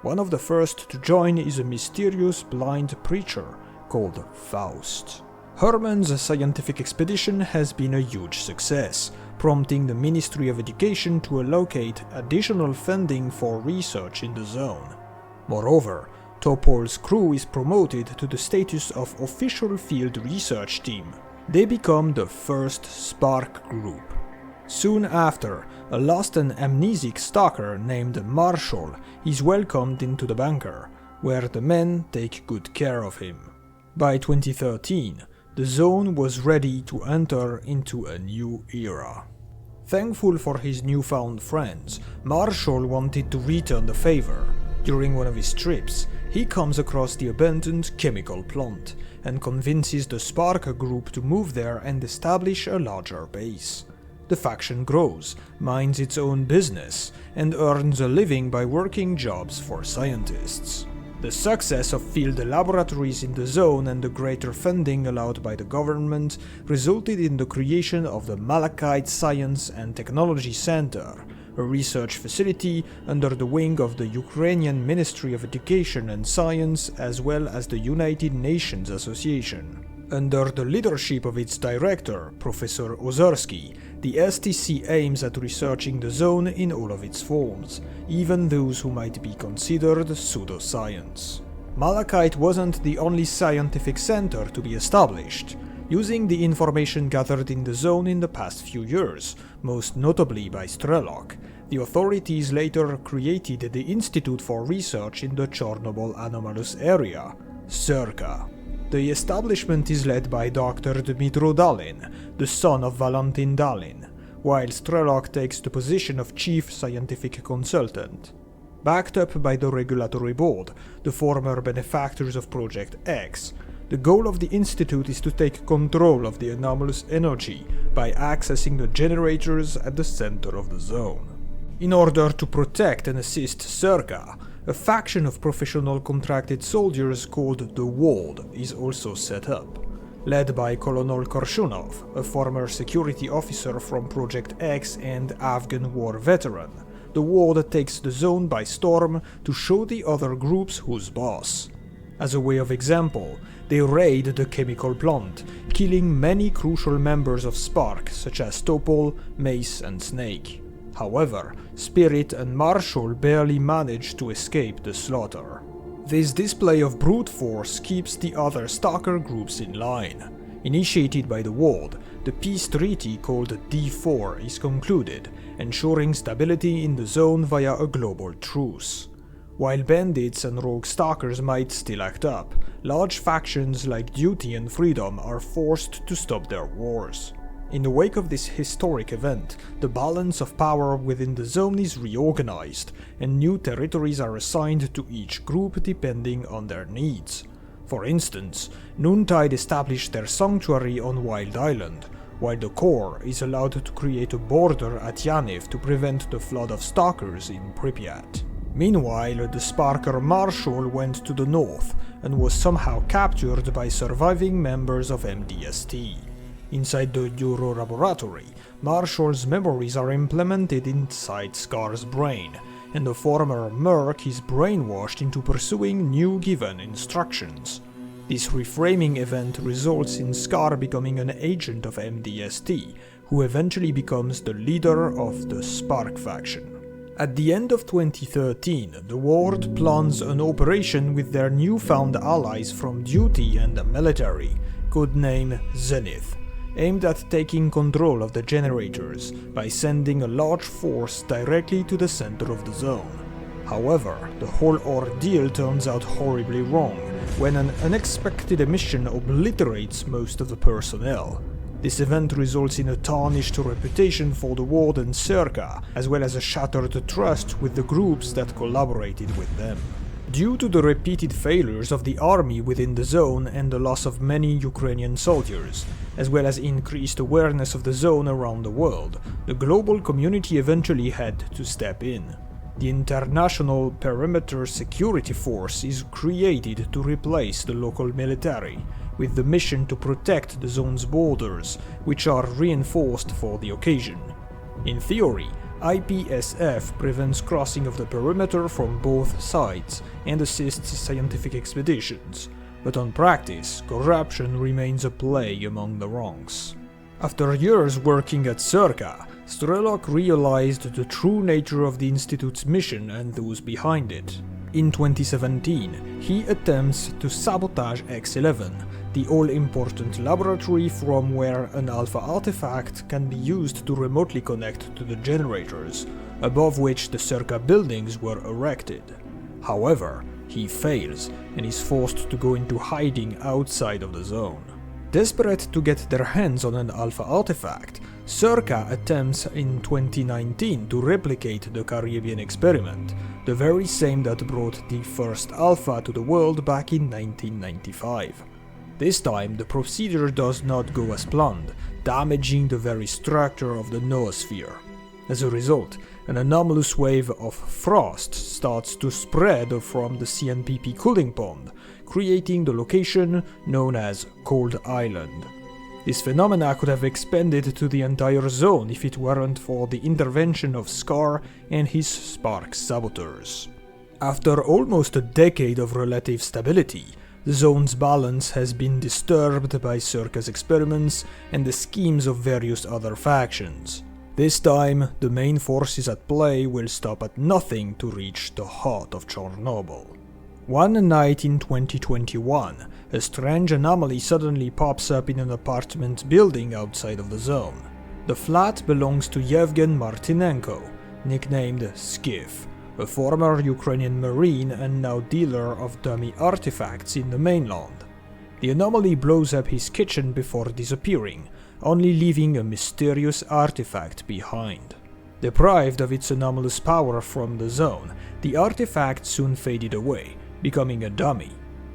One of the first to join is a mysterious blind preacher called Faust. Herman's scientific expedition has been a huge success, prompting the Ministry of Education to allocate additional funding for research in the zone. Moreover, Topol's crew is promoted to the status of official field research team. They become the first S.T.A.L.K.E.R group. Soon after, a lost and amnesic stalker named Marshall is welcomed into the bunker, where the men take good care of him. By 2013, the zone was ready to enter into a new era. Thankful for his newfound friends, Marshall wanted to return the favor. During one of his trips, he comes across the abandoned chemical plant and convinces the S.T.A.L.K.E.R group to move there and establish a larger base. The faction grows, minds its own business, and earns a living by working jobs for scientists. The success of field laboratories in the zone and the greater funding allowed by the government resulted in the creation of the Malachite Science and Technology Center, a research facility under the wing of the Ukrainian Ministry of Education and Science as well as the United Nations Association. Under the leadership of its director, Professor Ozerski, the STC aims at researching the zone in all of its forms, even those who might be considered pseudoscience. Malachite wasn't the only scientific center to be established. Using the information gathered in the zone in the past few years, most notably by S.T.A.L.K.E.R, the authorities later created the Institute for Research in the Chernobyl Anomalous Area, S.T.A.L.K.E.R. The establishment is led by Dr. Dmytro Dalin, the son of Valentin Dalin, while S.T.A.L.K.E.R takes the position of chief scientific consultant. Backed up by the regulatory board, the former benefactors of Project X, the goal of the institute is to take control of the anomalous energy by accessing the generators at the center of the zone. In order to protect and assist S.T.A.L.K.E.R, a faction of professional contracted soldiers called the Ward is also set up. Led by Colonel Korshunov, a former security officer from Project X and Afghan war veteran, the Ward takes the zone by storm to show the other groups who's boss. As a way of example, they raid the chemical plant, killing many crucial members of S.T.A.L.K.E.R such as Topol, Mace and Snake. However, Spirit and Marshall barely manage to escape the slaughter. This display of brute force keeps the other S.T.A.L.K.E.R groups in line. Initiated by the Ward, the peace treaty called D4 is concluded, ensuring stability in the zone via a global truce. While bandits and rogue stalkers might still act up, large factions like Duty and Freedom are forced to stop their wars. In the wake of this historic event, the balance of power within the zone is reorganized, and new territories are assigned to each group depending on their needs. For instance, Noontide established their sanctuary on Wild Island, while the Core is allowed to create a border at Yaniv to prevent the flood of stalkers in Pripyat. Meanwhile, the S.T.A.L.K.E.R Marshal went to the north and was somehow captured by surviving members of MDST. Inside the Euro laboratory, Marshall's memories are implemented inside Scar's brain, and the former merc is brainwashed into pursuing new given instructions. This reframing event results in Scar becoming an agent of MDST, who eventually becomes the leader of the S.T.A.L.K.E faction. At the end of 2013, the Ward plans an operation with their newfound allies from Duty and the military, codenamed Zenith, aimed at taking control of the generators by sending a large force directly to the center of the zone. However, the whole ordeal turns out horribly wrong when an unexpected emission obliterates most of the personnel. This event results in a tarnished reputation for the Ward and S.T.A.L.K.E.R, as well as a shattered trust with the groups that collaborated with them. Due to the repeated failures of the army within the zone and the loss of many Ukrainian soldiers, as well as increased awareness of the zone around the world, the global community eventually had to step in. The International Perimeter Security Force is created to replace the local military, with the mission to protect the zone's borders, which are reinforced for the occasion. In theory, IPSF prevents crossing of the perimeter from both sides and assists scientific expeditions, but on practice, corruption remains a plague among the ranks. After years working at S.T.A.L.K.E.R, Strelok realized the true nature of the Institute's mission and those behind it. In 2017, he attempts to sabotage X11, the all-important laboratory from where an alpha artifact can be used to remotely connect to the generators, above which the S.T.A.L.K.E.R buildings were erected. However, he fails and is forced to go into hiding outside of the zone. Desperate to get their hands on an alpha artifact, S.T.A.L.K.E.R attempts in 2019 to replicate the Caribbean experiment, the very same that brought the first alpha to the world back in 1995. This time, the procedure does not go as planned, damaging the very structure of the noosphere. As a result, an anomalous wave of frost starts to spread from the CNPP cooling pond, creating the location known as Cold Island. This phenomena could have expanded to the entire zone if it weren't for the intervention of S.T.A.L.K.E.R and his Spark saboteurs. After almost a decade of relative stability, the zone's balance has been disturbed by S.T.A.L.K.E.'s experiments and the schemes of various other factions. This time, the main forces at play will stop at nothing to reach the heart of Chornobyl. One night in 2021, a strange anomaly suddenly pops up in an apartment building outside of the zone. The flat belongs to Yevgen Martinenko, nicknamed Skif, a former Ukrainian Marine and now dealer of dummy artifacts in the mainland. The anomaly blows up his kitchen before disappearing, only leaving a mysterious artifact behind. Deprived of its anomalous power from the zone, the artifact soon faded away, becoming a dummy.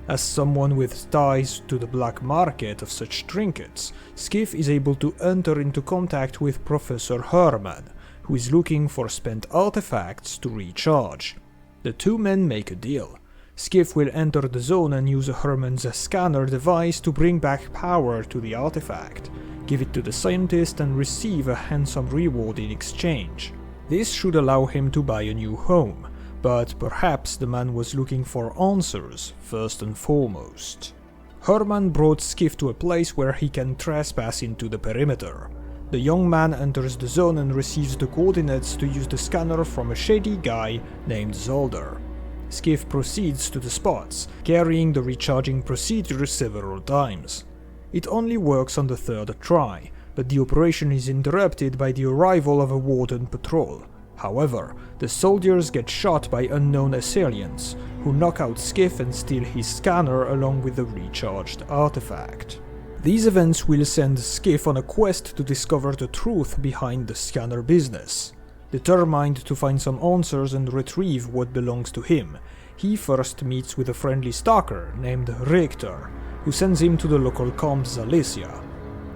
As someone with ties to the black market of such trinkets, Skif is able to enter into contact with Professor Herman, who is looking for spent artifacts to recharge. The two men make a deal. Skif will enter the zone and use Herman's scanner device to bring back power to the artifact, give it to the scientist and receive a handsome reward in exchange. This should allow him to buy a new home, but perhaps the man was looking for answers first and foremost. Herman brought Skif to a place where he can trespass into the perimeter. The young man enters the zone and receives the coordinates to use the scanner from a shady guy named Zolder. Skif proceeds to the spots, carrying the recharging procedure several times. It only works on the third try, but the operation is interrupted by the arrival of a Warden patrol. However, the soldiers get shot by unknown assailants, who knock out Skif and steal his scanner along with the recharged artifact. These events will send Skif on a quest to discover the truth behind the scanner business. Determined to find some answers and retrieve what belongs to him, he first meets with a friendly stalker named Richter, who sends him to the local camp Zalesia.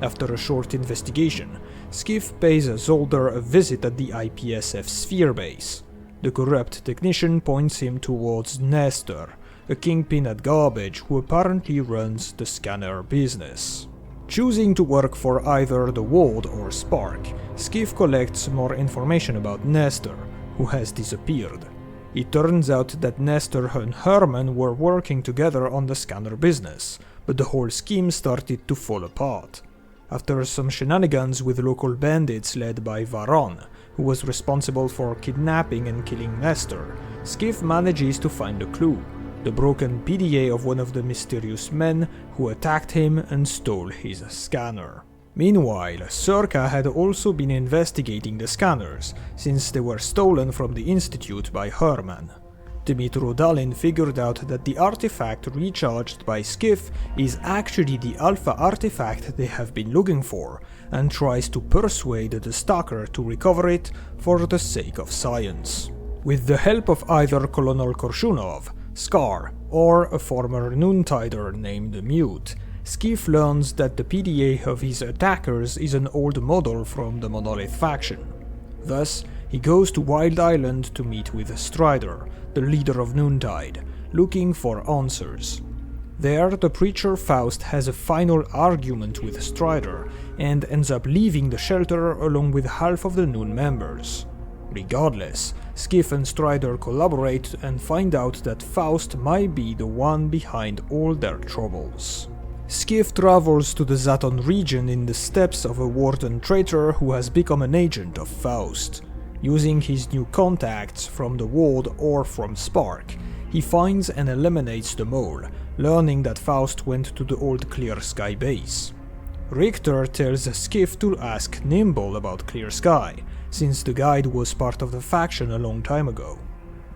After a short investigation, Skif pays Zolder a visit at the IPSF sphere base. The corrupt technician points him towards Nestor, a kingpin at Garbage who apparently runs the scanner business. Choosing to work for either the Ward or Spark, Skif collects more information about Nestor, who has disappeared. It turns out that Nestor and Herman were working together on the scanner business, but the whole scheme started to fall apart. After some shenanigans with local bandits led by Varon, who was responsible for kidnapping and killing Nestor, Skif manages to find a clue: the broken PDA of one of the mysterious men who attacked him and stole his scanner. Meanwhile, S.T.A.L.K.E.R had also been investigating the scanners, since they were stolen from the Institute by Herman. Dmitro Dalin figured out that the artifact recharged by Skif is actually the alpha artifact they have been looking for, and tries to persuade the stalker to recover it for the sake of science. With the help of either Colonel Korshunov, S.T.A.L.K.E.R, or a former Noontider named Mute, Skif learns that the PDA of his attackers is an old model from the Monolith faction. Thus, He goes to Wild Island to meet with Strider, the leader of Noontide, looking for answers. There, the preacher Faust has a final argument with Strider and ends up leaving the shelter along with half of the Noon members. Regardless, Skif and Strider collaborate and find out that Faust might be the one behind all their troubles. Skif travels to the Zaton region in the steps of a Warden traitor who has become an agent of Faust. Using his new contacts from the Ward or from S.T.A.L.K.E.R, he finds and eliminates them all, learning that Faust went to the old Clear Sky base. Richter tells Skif to ask Nimble about Clear Sky, since the guide was part of the faction a long time ago.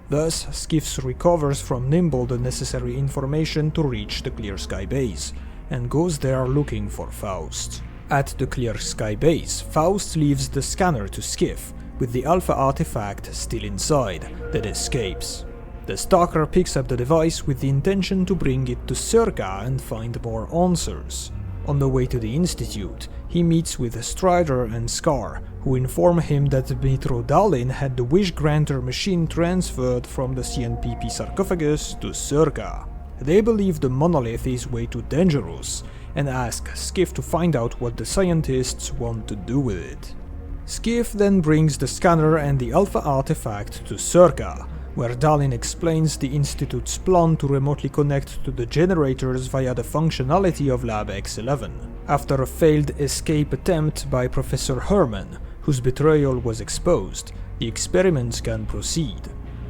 Thus, Skif recovers from Nimble the necessary information to reach the Clear Sky base, and goes there looking for Faust. At the Clear Sky base, Faust leaves the scanner to Skif, with the Alpha artifact still inside, that escapes. The Stalker picks up the device with the intention to bring it to S.T.A.L.K.E.R and find more answers. On the way to the Institute, he meets with Strider and S.K.A.R, who inform him that Dmitro Dalin had the Wish Granter machine transferred from the CNPP sarcophagus to S.T.A.L.K.E.R. They believe the monolith is way too dangerous, and ask Skif to find out what the scientists want to do with it. Skif then brings the scanner and the Alpha artifact to S.T.A.L.K.E.R, where Dalin explains the Institute's plan to remotely connect to the generators via the functionality of Lab X11. After a failed escape attempt by Professor Herman, whose betrayal was exposed, the experiments can proceed.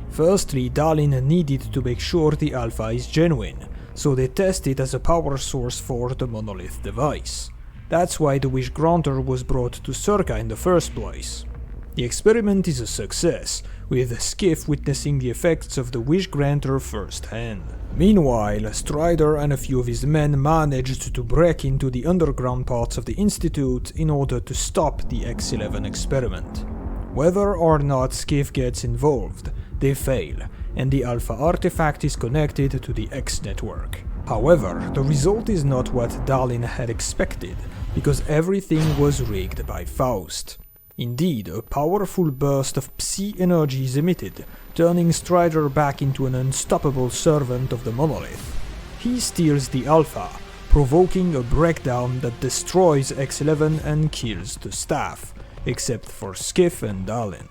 Firstly, Dalin needed to make sure the Alpha is genuine, so they test it as a power source for the monolith device. That's why the Wish Granter was brought to S.T.A.L.K.E.R in the first place. The experiment is a success, with Skif witnessing the effects of the Wish Granter firsthand. Meanwhile, Strider and a few of his men managed to break into the underground parts of the Institute in order to stop the X11 experiment. Whether or not Skif gets involved, they fail, and the Alpha artifact is connected to the X network. However, the result is not what Dalin had expected, because everything was rigged by Faust. Indeed, a powerful burst of Psi energy is emitted, turning Strider back into an unstoppable servant of the monolith. He steals the Alpha, provoking a breakdown that destroys X11 and kills the staff, except for Skif and Dalin.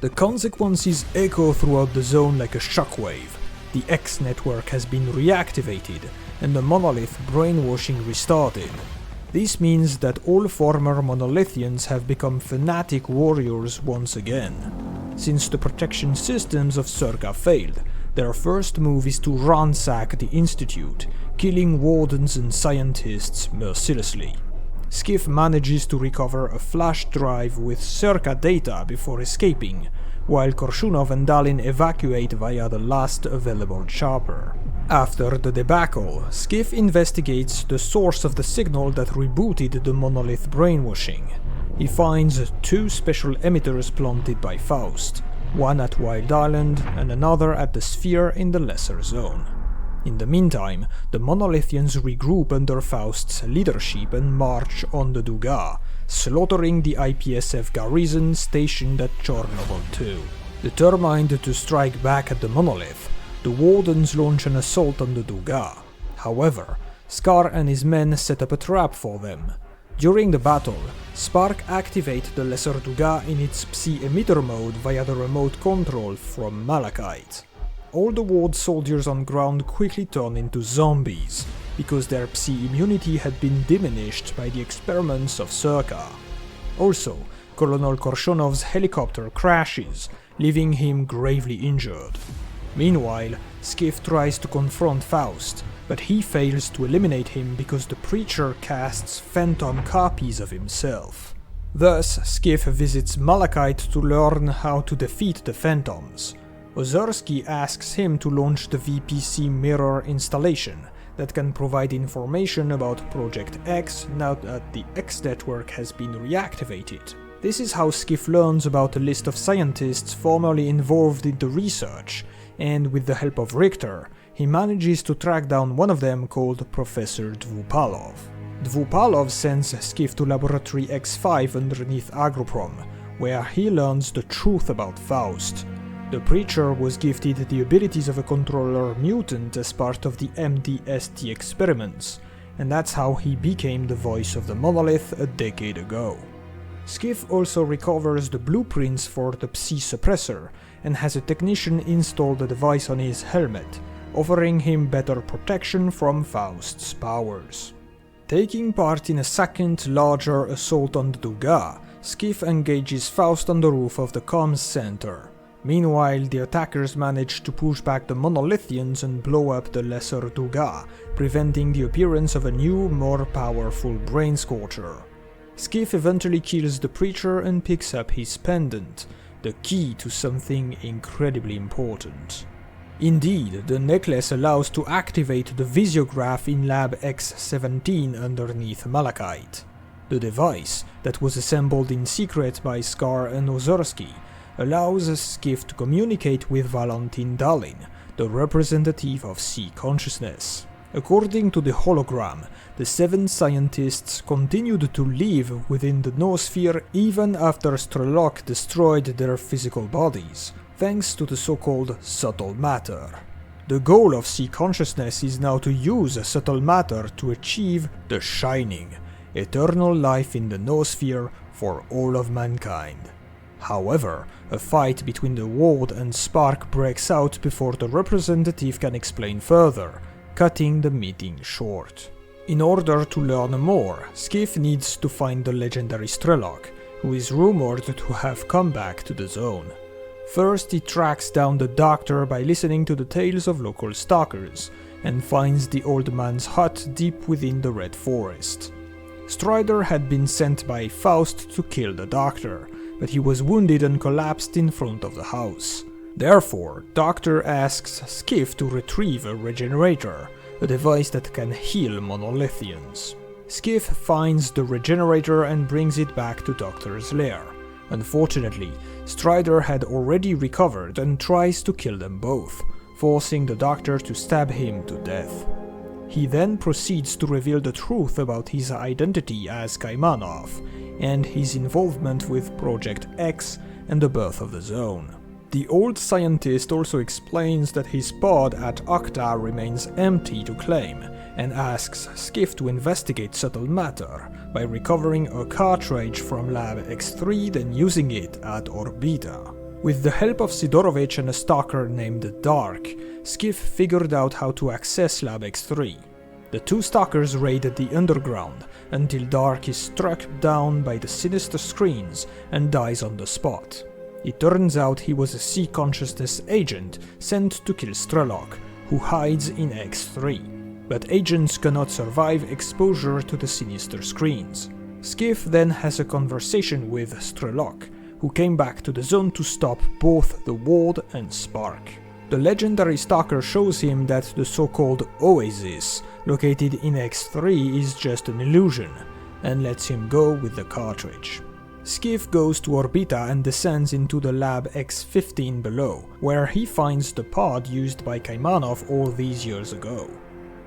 The consequences echo throughout the zone like a shockwave. The X network has been reactivated, and the monolith brainwashing restarted. This means that all former monolithians have become fanatic warriors once again. Since the protection systems of S.T.A.L.K.E.R failed, their first move is to ransack the Institute, killing Wardens and scientists mercilessly. Skif manages to recover a flash drive with S.T.A.L.K.E.R data before escaping, while Korshunov and Dalin evacuate via the last available chopper. After the debacle, Skif investigates the source of the signal that rebooted the monolith brainwashing. He finds two special emitters planted by Faust, one at Wild Island and another at the Sphere in the Lesser Zone. In the meantime, the monolithians regroup under Faust's leadership and march on the Duga, slaughtering the IPSF garrison stationed at Chernobyl 2. Determined to strike back at the monolith, the Wardens launch an assault on the Duga. However, S.T.A.L.K.E.R and his men set up a trap for them. During the battle, Spark activates the Lesser Duga in its Psi emitter mode via the remote control from Malachite. All the Ward soldiers on ground quickly turn into zombies, because their Psi immunity had been diminished by the experiments of S.T.A.L.K.E.R. Also, Colonel Korshunov's helicopter crashes, leaving him gravely injured. Meanwhile, Skif tries to confront Faust, but he fails to eliminate him because the preacher casts phantom copies of himself. Thus, Skif visits Malachite to learn how to defeat the phantoms. Ozersky asks him to launch the VPC mirror installation that can provide information about Project X now that the X network has been reactivated. This is how Skif learns about a list of scientists formerly involved in the research, and with the help of Richter, he manages to track down one of them called Professor Dvupalov. Dvupalov sends Skif to Laboratory X5 underneath Agroprom, where he learns the truth about Faust. The preacher was gifted the abilities of a controller mutant as part of the MD-ST experiments, and that's how he became the voice of the monolith a decade ago. Skif also recovers the blueprints for the Psi suppressor and has a technician install the device on his helmet, offering him better protection from Faust's powers. Taking part in a second, larger assault on the Duga, Skif engages Faust on the roof of the comms center. Meanwhile, the attackers manage to push back the Monolithians and blow up the lesser Duga, preventing the appearance of a new, more powerful brain scorcher. Skif eventually kills the preacher and picks up his pendant, the key to something incredibly important. Indeed, the necklace allows to activate the visiograph in Lab X-17 underneath Malachite. The device, that was assembled in secret by S.T.A.L.K.E.R and Ozorski, allows Skif to communicate with Valentin Dalin, the representative of sea consciousness. According to the hologram, the 7 scientists continued to live within the noosphere even after S.T.A.L.K.E.R destroyed their physical bodies, thanks to the so-called subtle matter. The goal of sea consciousness is now to use subtle matter to achieve the Shining, eternal life in the noosphere for all of mankind. However, a fight between the Ward and S.T.A.L.K.E.R breaks out before the representative can explain further, cutting the meeting short. In order to learn more, Skif needs to find the legendary S.T.A.L.K.E.R, who is rumored to have come back to the zone. First, he tracks down the doctor by listening to the tales of local stalkers, and finds the old man's hut deep within the Red Forest. Strider had been sent by Faust to kill the doctor, but he was wounded and collapsed in front of the house. Therefore, Doctor asks Skif to retrieve a regenerator, a device that can heal Monolithians. Skif finds the regenerator and brings it back to Doctor's lair. Unfortunately, Strider had already recovered and tries to kill them both, forcing the Doctor to stab him to death. He then proceeds to reveal the truth about his identity as Kaimanov, and his involvement with Project X and the birth of the zone. The old scientist also explains that his pod at Octa remains empty to claim, and asks Skif to investigate subtle matter by recovering a cartridge from Lab X3 then using it at Orbita. With the help of Sidorovich and a stalker named Dark, Skif figured out how to access Lab X3. The two stalkers raided the underground until Dark is struck down by the sinister screens and dies on the spot. It turns out he was a sea consciousness agent sent to kill S.T.A.L.K.E.R, who hides in X3. But agents cannot survive exposure to the sinister screens. Skif then has a conversation with S.T.A.L.K.E.R, who came back to the zone to stop both the Ward and S.T.A.L.K.E.R. The legendary stalker shows him that the so-called Oasis, located in X3, is just an illusion, and lets him go with the cartridge. Skif goes to Orbita and descends into the Lab X15 below, where he finds the pod used by Kaimanov all these years ago.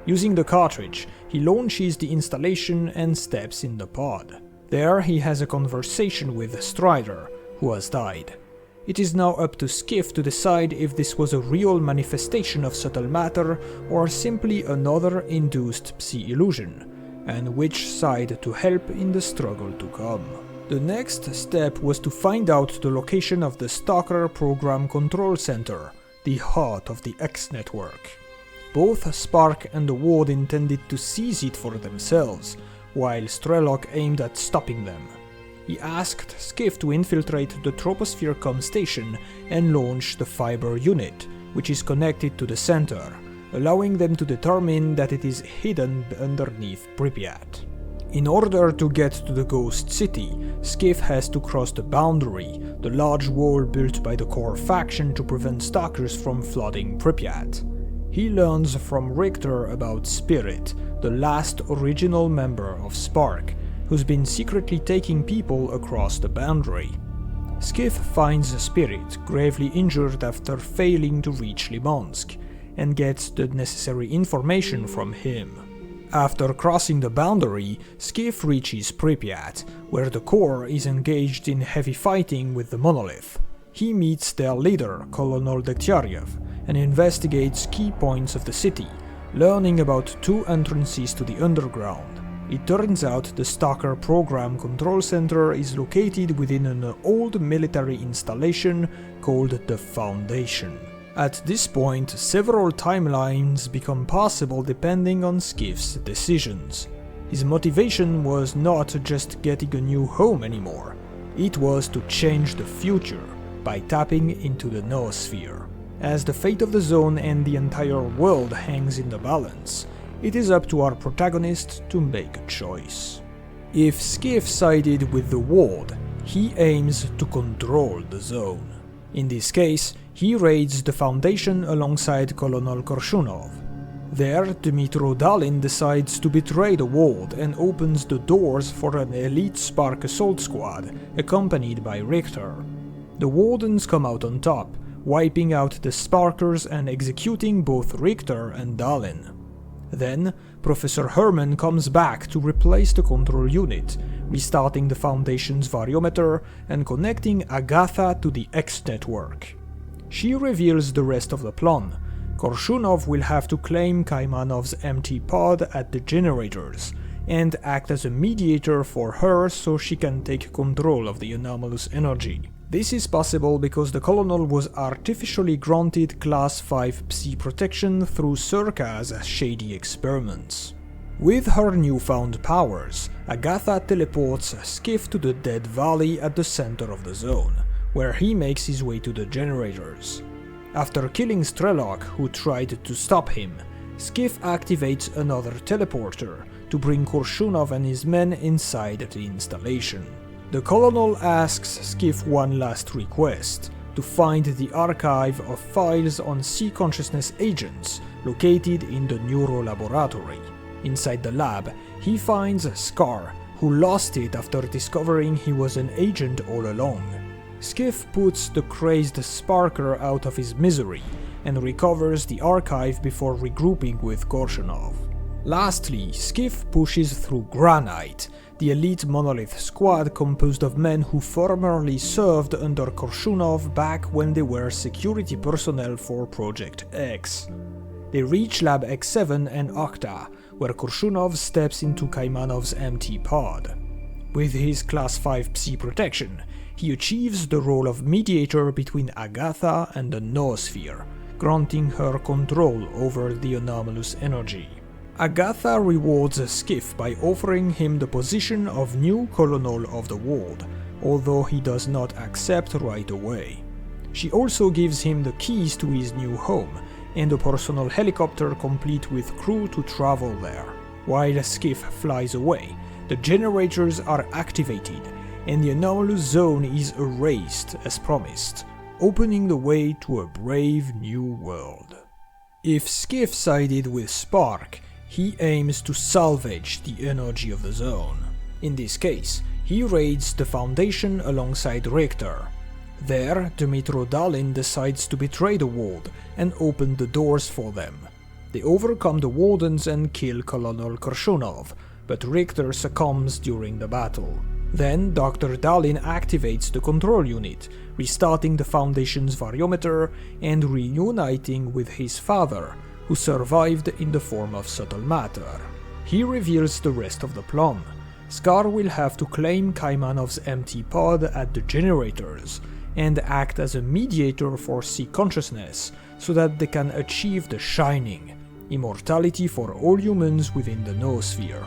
Using the cartridge, he launches the installation and steps in the pod. There he has a conversation with Strider, who has died. It is now up to Skif to decide if this was a real manifestation of subtle matter or simply another induced psi illusion, and which side to help in the struggle to come. The next step was to find out the location of the S.T.A.L.K.E.R Program Control Center, the heart of the X network. Both S.T.A.L.K.E.R and the Ward intended to seize it for themselves, while S.T.A.L.K.E.R aimed at stopping them. He asked Skif to infiltrate the Troposphere Com station and launch the fiber unit, which is connected to the center, allowing them to determine that it is hidden underneath Pripyat. In order to get to the Ghost City, Skif has to cross the boundary, the large wall built by the core faction to prevent stalkers from flooding Pripyat. He learns from Richter about Spirit, the last original member of S.T.A.L.K.E.R, who's been secretly taking people across the boundary. Skif finds Spirit gravely injured after failing to reach Limansk, and gets the necessary information from him. After crossing the boundary, Skif reaches Pripyat, where the core is engaged in heavy fighting with the monolith. He meets their leader, Colonel Dekhtyarev, and investigates key points of the city, learning about 2 entrances to the underground. It turns out the S.T.A.L.K.E.R program control center is located within an old military installation called the Foundation. At this point, several timelines become possible depending on Skif's decisions. His motivation was not just getting a new home anymore, it was to change the future by tapping into the noosphere. As the fate of the zone and the entire world hangs in the balance, it is up to our protagonist to make a choice. If Skif sided with the Ward, he aims to control the zone. In this case, he raids the Foundation alongside Colonel Korshunov. There, Dmytro Dalin decides to betray the Ward and opens the doors for an elite Spark assault squad, accompanied by Richter. The Wardens come out on top, wiping out the Sparkers and executing both Richter and Dalin. Then, Professor Herman comes back to replace the control unit, restarting the Foundation's variometer and connecting Agatha to the X network. She reveals the rest of the plan. Korshunov will have to claim Kaimanov's empty pod at the generators, and act as a mediator for her so she can take control of the anomalous energy. This is possible because the Colonel was artificially granted Class 5 Psi protection through Circa's shady experiments. With her newfound powers, Agatha teleports Skif to the Dead Valley at the center of the zone, where he makes his way to the generators. After killing S.T.A.L.K.E.R, who tried to stop him, Skif activates another teleporter to bring Korshunov and his men inside the installation. The Colonel asks Skif one last request, to find the archive of files on sea consciousness agents located in the Neuro Laboratory. Inside the lab, he finds S.T.A.L.K.E.R, who lost it after discovering he was an agent all along. Skif puts the crazed Sparker out of his misery and recovers the archive before regrouping with Korshunov. Lastly, Skif pushes through Granite, the elite monolith squad composed of men who formerly served under Korshunov back when they were security personnel for Project X. They reach Lab X7 and Octa, where Korshunov steps into Kaimanov's empty pod. With his Class 5 Psi protection, he achieves the role of mediator between Agatha and the noosphere, granting her control over the anomalous energy. Agatha rewards Skif by offering him the position of new Colonel of the Ward, although he does not accept right away. She also gives him the keys to his new home, and a personal helicopter complete with crew to travel there. While Skif flies away, the generators are activated, and the anomalous zone is erased as promised, opening the way to a brave new world. If Skif sided with Spark, he aims to salvage the energy of the zone. In this case, he raids the Foundation alongside Richter. There, Dmytro Dalin decides to betray the Ward and open the doors for them. They overcome the Wardens and kill Colonel Korshunov, but Richter succumbs during the battle. Then Dr. Dalin activates the control unit, restarting the Foundation's variometer and reuniting with his father, who survived in the form of subtle matter. He reveals the rest of the plan. S.T.A.L.K.E.R will have to claim Kaimanov's empty pod at the generators, and act as a mediator for sea consciousness, so that they can achieve the Shining, immortality for all humans within the noosphere.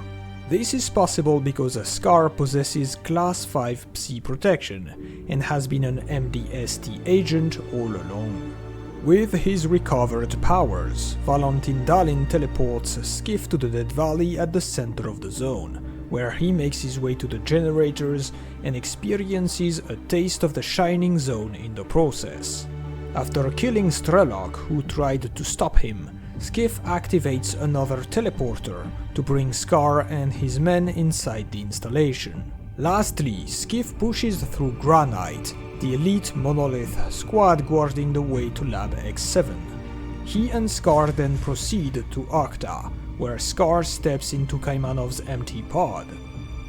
This is possible because S.T.A.L.K.E.R possesses Class 5 Psi protection, and has been an MDST agent all along. With his recovered powers, Valentin Dalin teleports Skif to the Dead Valley at the center of the zone, where he makes his way to the generators and experiences a taste of the Shining Zone in the process. After killing S.T.A.L.K.E.R, who tried to stop him, Skif activates another teleporter to bring S.T.A.L.K.E.R and his men inside the installation. Lastly, Skif pushes through Granite, the elite monolith squad guarding the way to Lab X7. He and S.T.A.L.K.E.R then proceed to Octa, where S.T.A.L.K.E.R steps into Kaimanov's empty pod.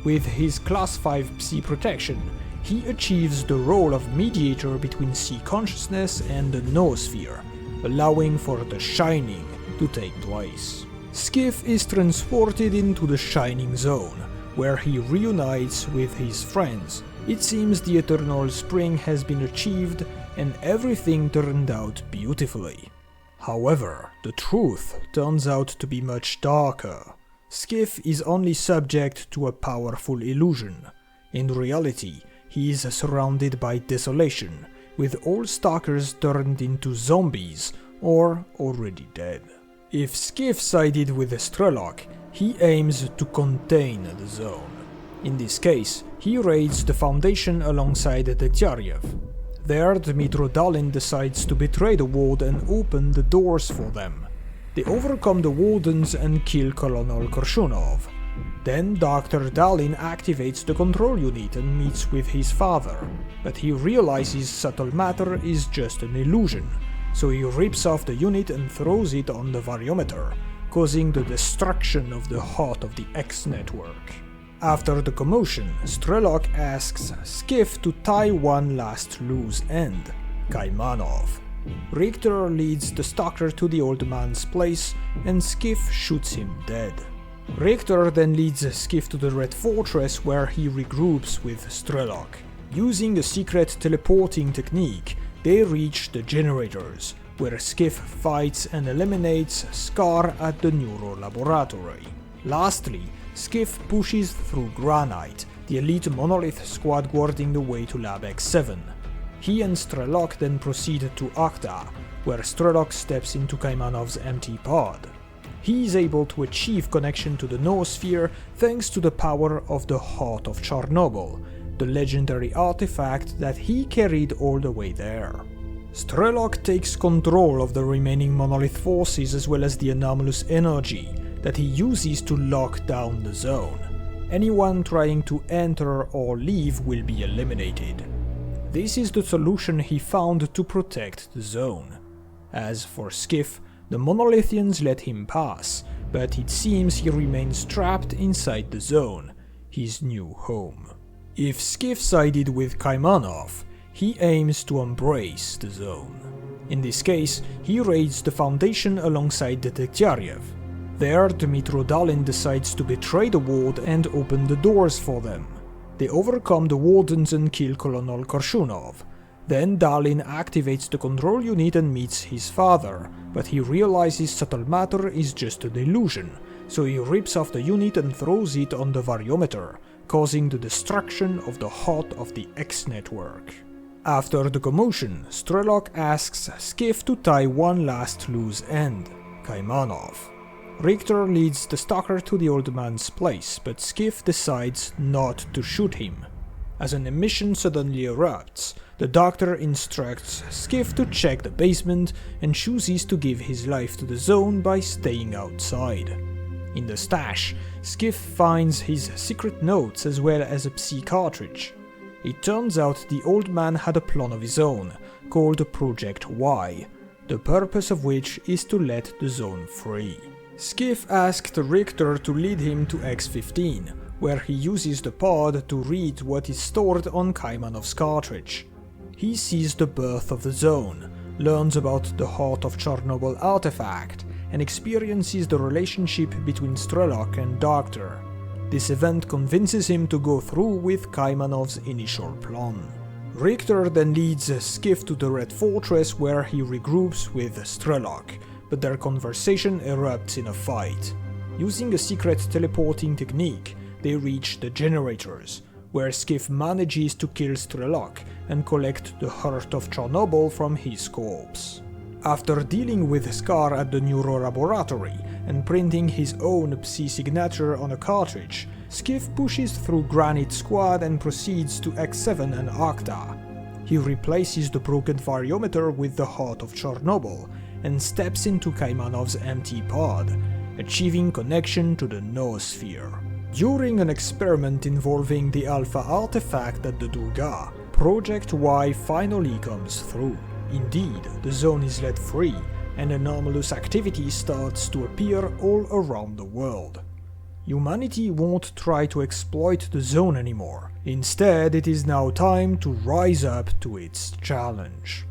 With his Class 5 Psi protection, he achieves the role of mediator between Psi consciousness and the noosphere, allowing for the Shining to take place. Skif is transported into the Shining Zone, where he reunites with his friends. It seems the Eternal Spring has been achieved and everything turned out beautifully. However, the truth turns out to be much darker. Skif is only subject to a powerful illusion. In reality, he is surrounded by desolation, with all S.T.A.L.K.E.R turned into zombies or already dead. If Skif sided with S.T.A.L.K.E.R, he aims to contain the zone. In this case, he raids the Foundation alongside the Kieriev. There, Dmitro Dalin decides to betray the Ward and open the doors for them. They overcome the Wardens and kill Colonel Korshunov. Then Dr. Dalin activates the control unit and meets with his father, but he realizes subtle matter is just an illusion, so he rips off the unit and throws it on the variometer, causing the destruction of the heart of the X network. After the commotion, S.T.A.L.K.E.R asks Skif to tie one last loose end, Kaimanov. Richter leads the S.T.A.L.K.E.R to the old man's place and Skif shoots him dead. Richter then leads Skif to the Red Fortress where he regroups with S.T.A.L.K.E.R. Using a secret teleporting technique, they reach the generators, where Skif fights and eliminates S.T.A.L.K.E.R at the Neuro Laboratory. Lastly, Skif pushes through Granite, the elite monolith squad guarding the way to Lab X7. He and S.T.A.L.K.E.R then proceed to Akta, where S.T.A.L.K.E.R steps into Kaimanov's empty pod. He is able to achieve connection to the noosphere thanks to the power of the Heart of Chornobyl, the legendary artifact that he carried all the way there. S.T.A.L.K.E.R takes control of the remaining monolith forces as well as the anomalous energy that he uses to lock down the zone. Anyone trying to enter or leave will be eliminated. This is the solution he found to protect the zone. As for Skif, the Monolithians let him pass, but it seems he remains trapped inside the zone, his new home. If Skif sided with Kaimanov, he aims to embrace the zone. In this case, he raids the Foundation alongside the Kieriev. There, Dmitro Dalin decides to betray the Ward and open the doors for them. They overcome the Wardens and kill Colonel Korshunov. Then Dalin activates the control unit and meets his father, but he realizes subtle matter is just an illusion, so he rips off the unit and throws it on the variometer, causing the destruction of the heart of the X network. After the commotion, S.T.A.L.K.E.R asks Skif to tie one last loose end, Kaimanov. Richter leads the S.T.A.L.K.E.R to the old man's place, but Skif decides not to shoot him. As an emission suddenly erupts, the doctor instructs Skif to check the basement and chooses to give his life to the zone by staying outside. In the stash, Skif finds his secret notes as well as a Psi cartridge. It turns out the old man had a plan of his own, called Project Y, the purpose of which is to let the zone free. Skif asked Richter to lead him to X15, where he uses the pod to read what is stored on Kaimanov's cartridge. He sees the birth of the zone, learns about the Heart of Chornobyl artifact, and experiences the relationship between S.T.A.L.K.E.R and Doctor. This event convinces him to go through with Kaimanov's initial plan. Richter then leads Skif to the Red Fortress where he regroups with S.T.A.L.K.E.R, but their conversation erupts in a fight. Using a secret teleporting technique, they reach the generators, where Skif manages to kill S.T.A.L.K.E.R and collect the Heart of Chornobyl from his corpse. After dealing with S.T.A.L.K.E.R at the Neuro Laboratory and printing his own Psi signature on a cartridge, Skif pushes through Granite Squad and proceeds to X7 and Akta. He replaces the broken variometer with the Heart of Chornobyl and steps into Kaimanov's empty pod, achieving connection to the noosphere. During an experiment involving the Alpha artifact at the Durga, Project Y finally comes through. Indeed, the zone is let free, and anomalous activity starts to appear all around the world. Humanity won't try to exploit the zone anymore. Instead, it is now time to rise up to its challenge.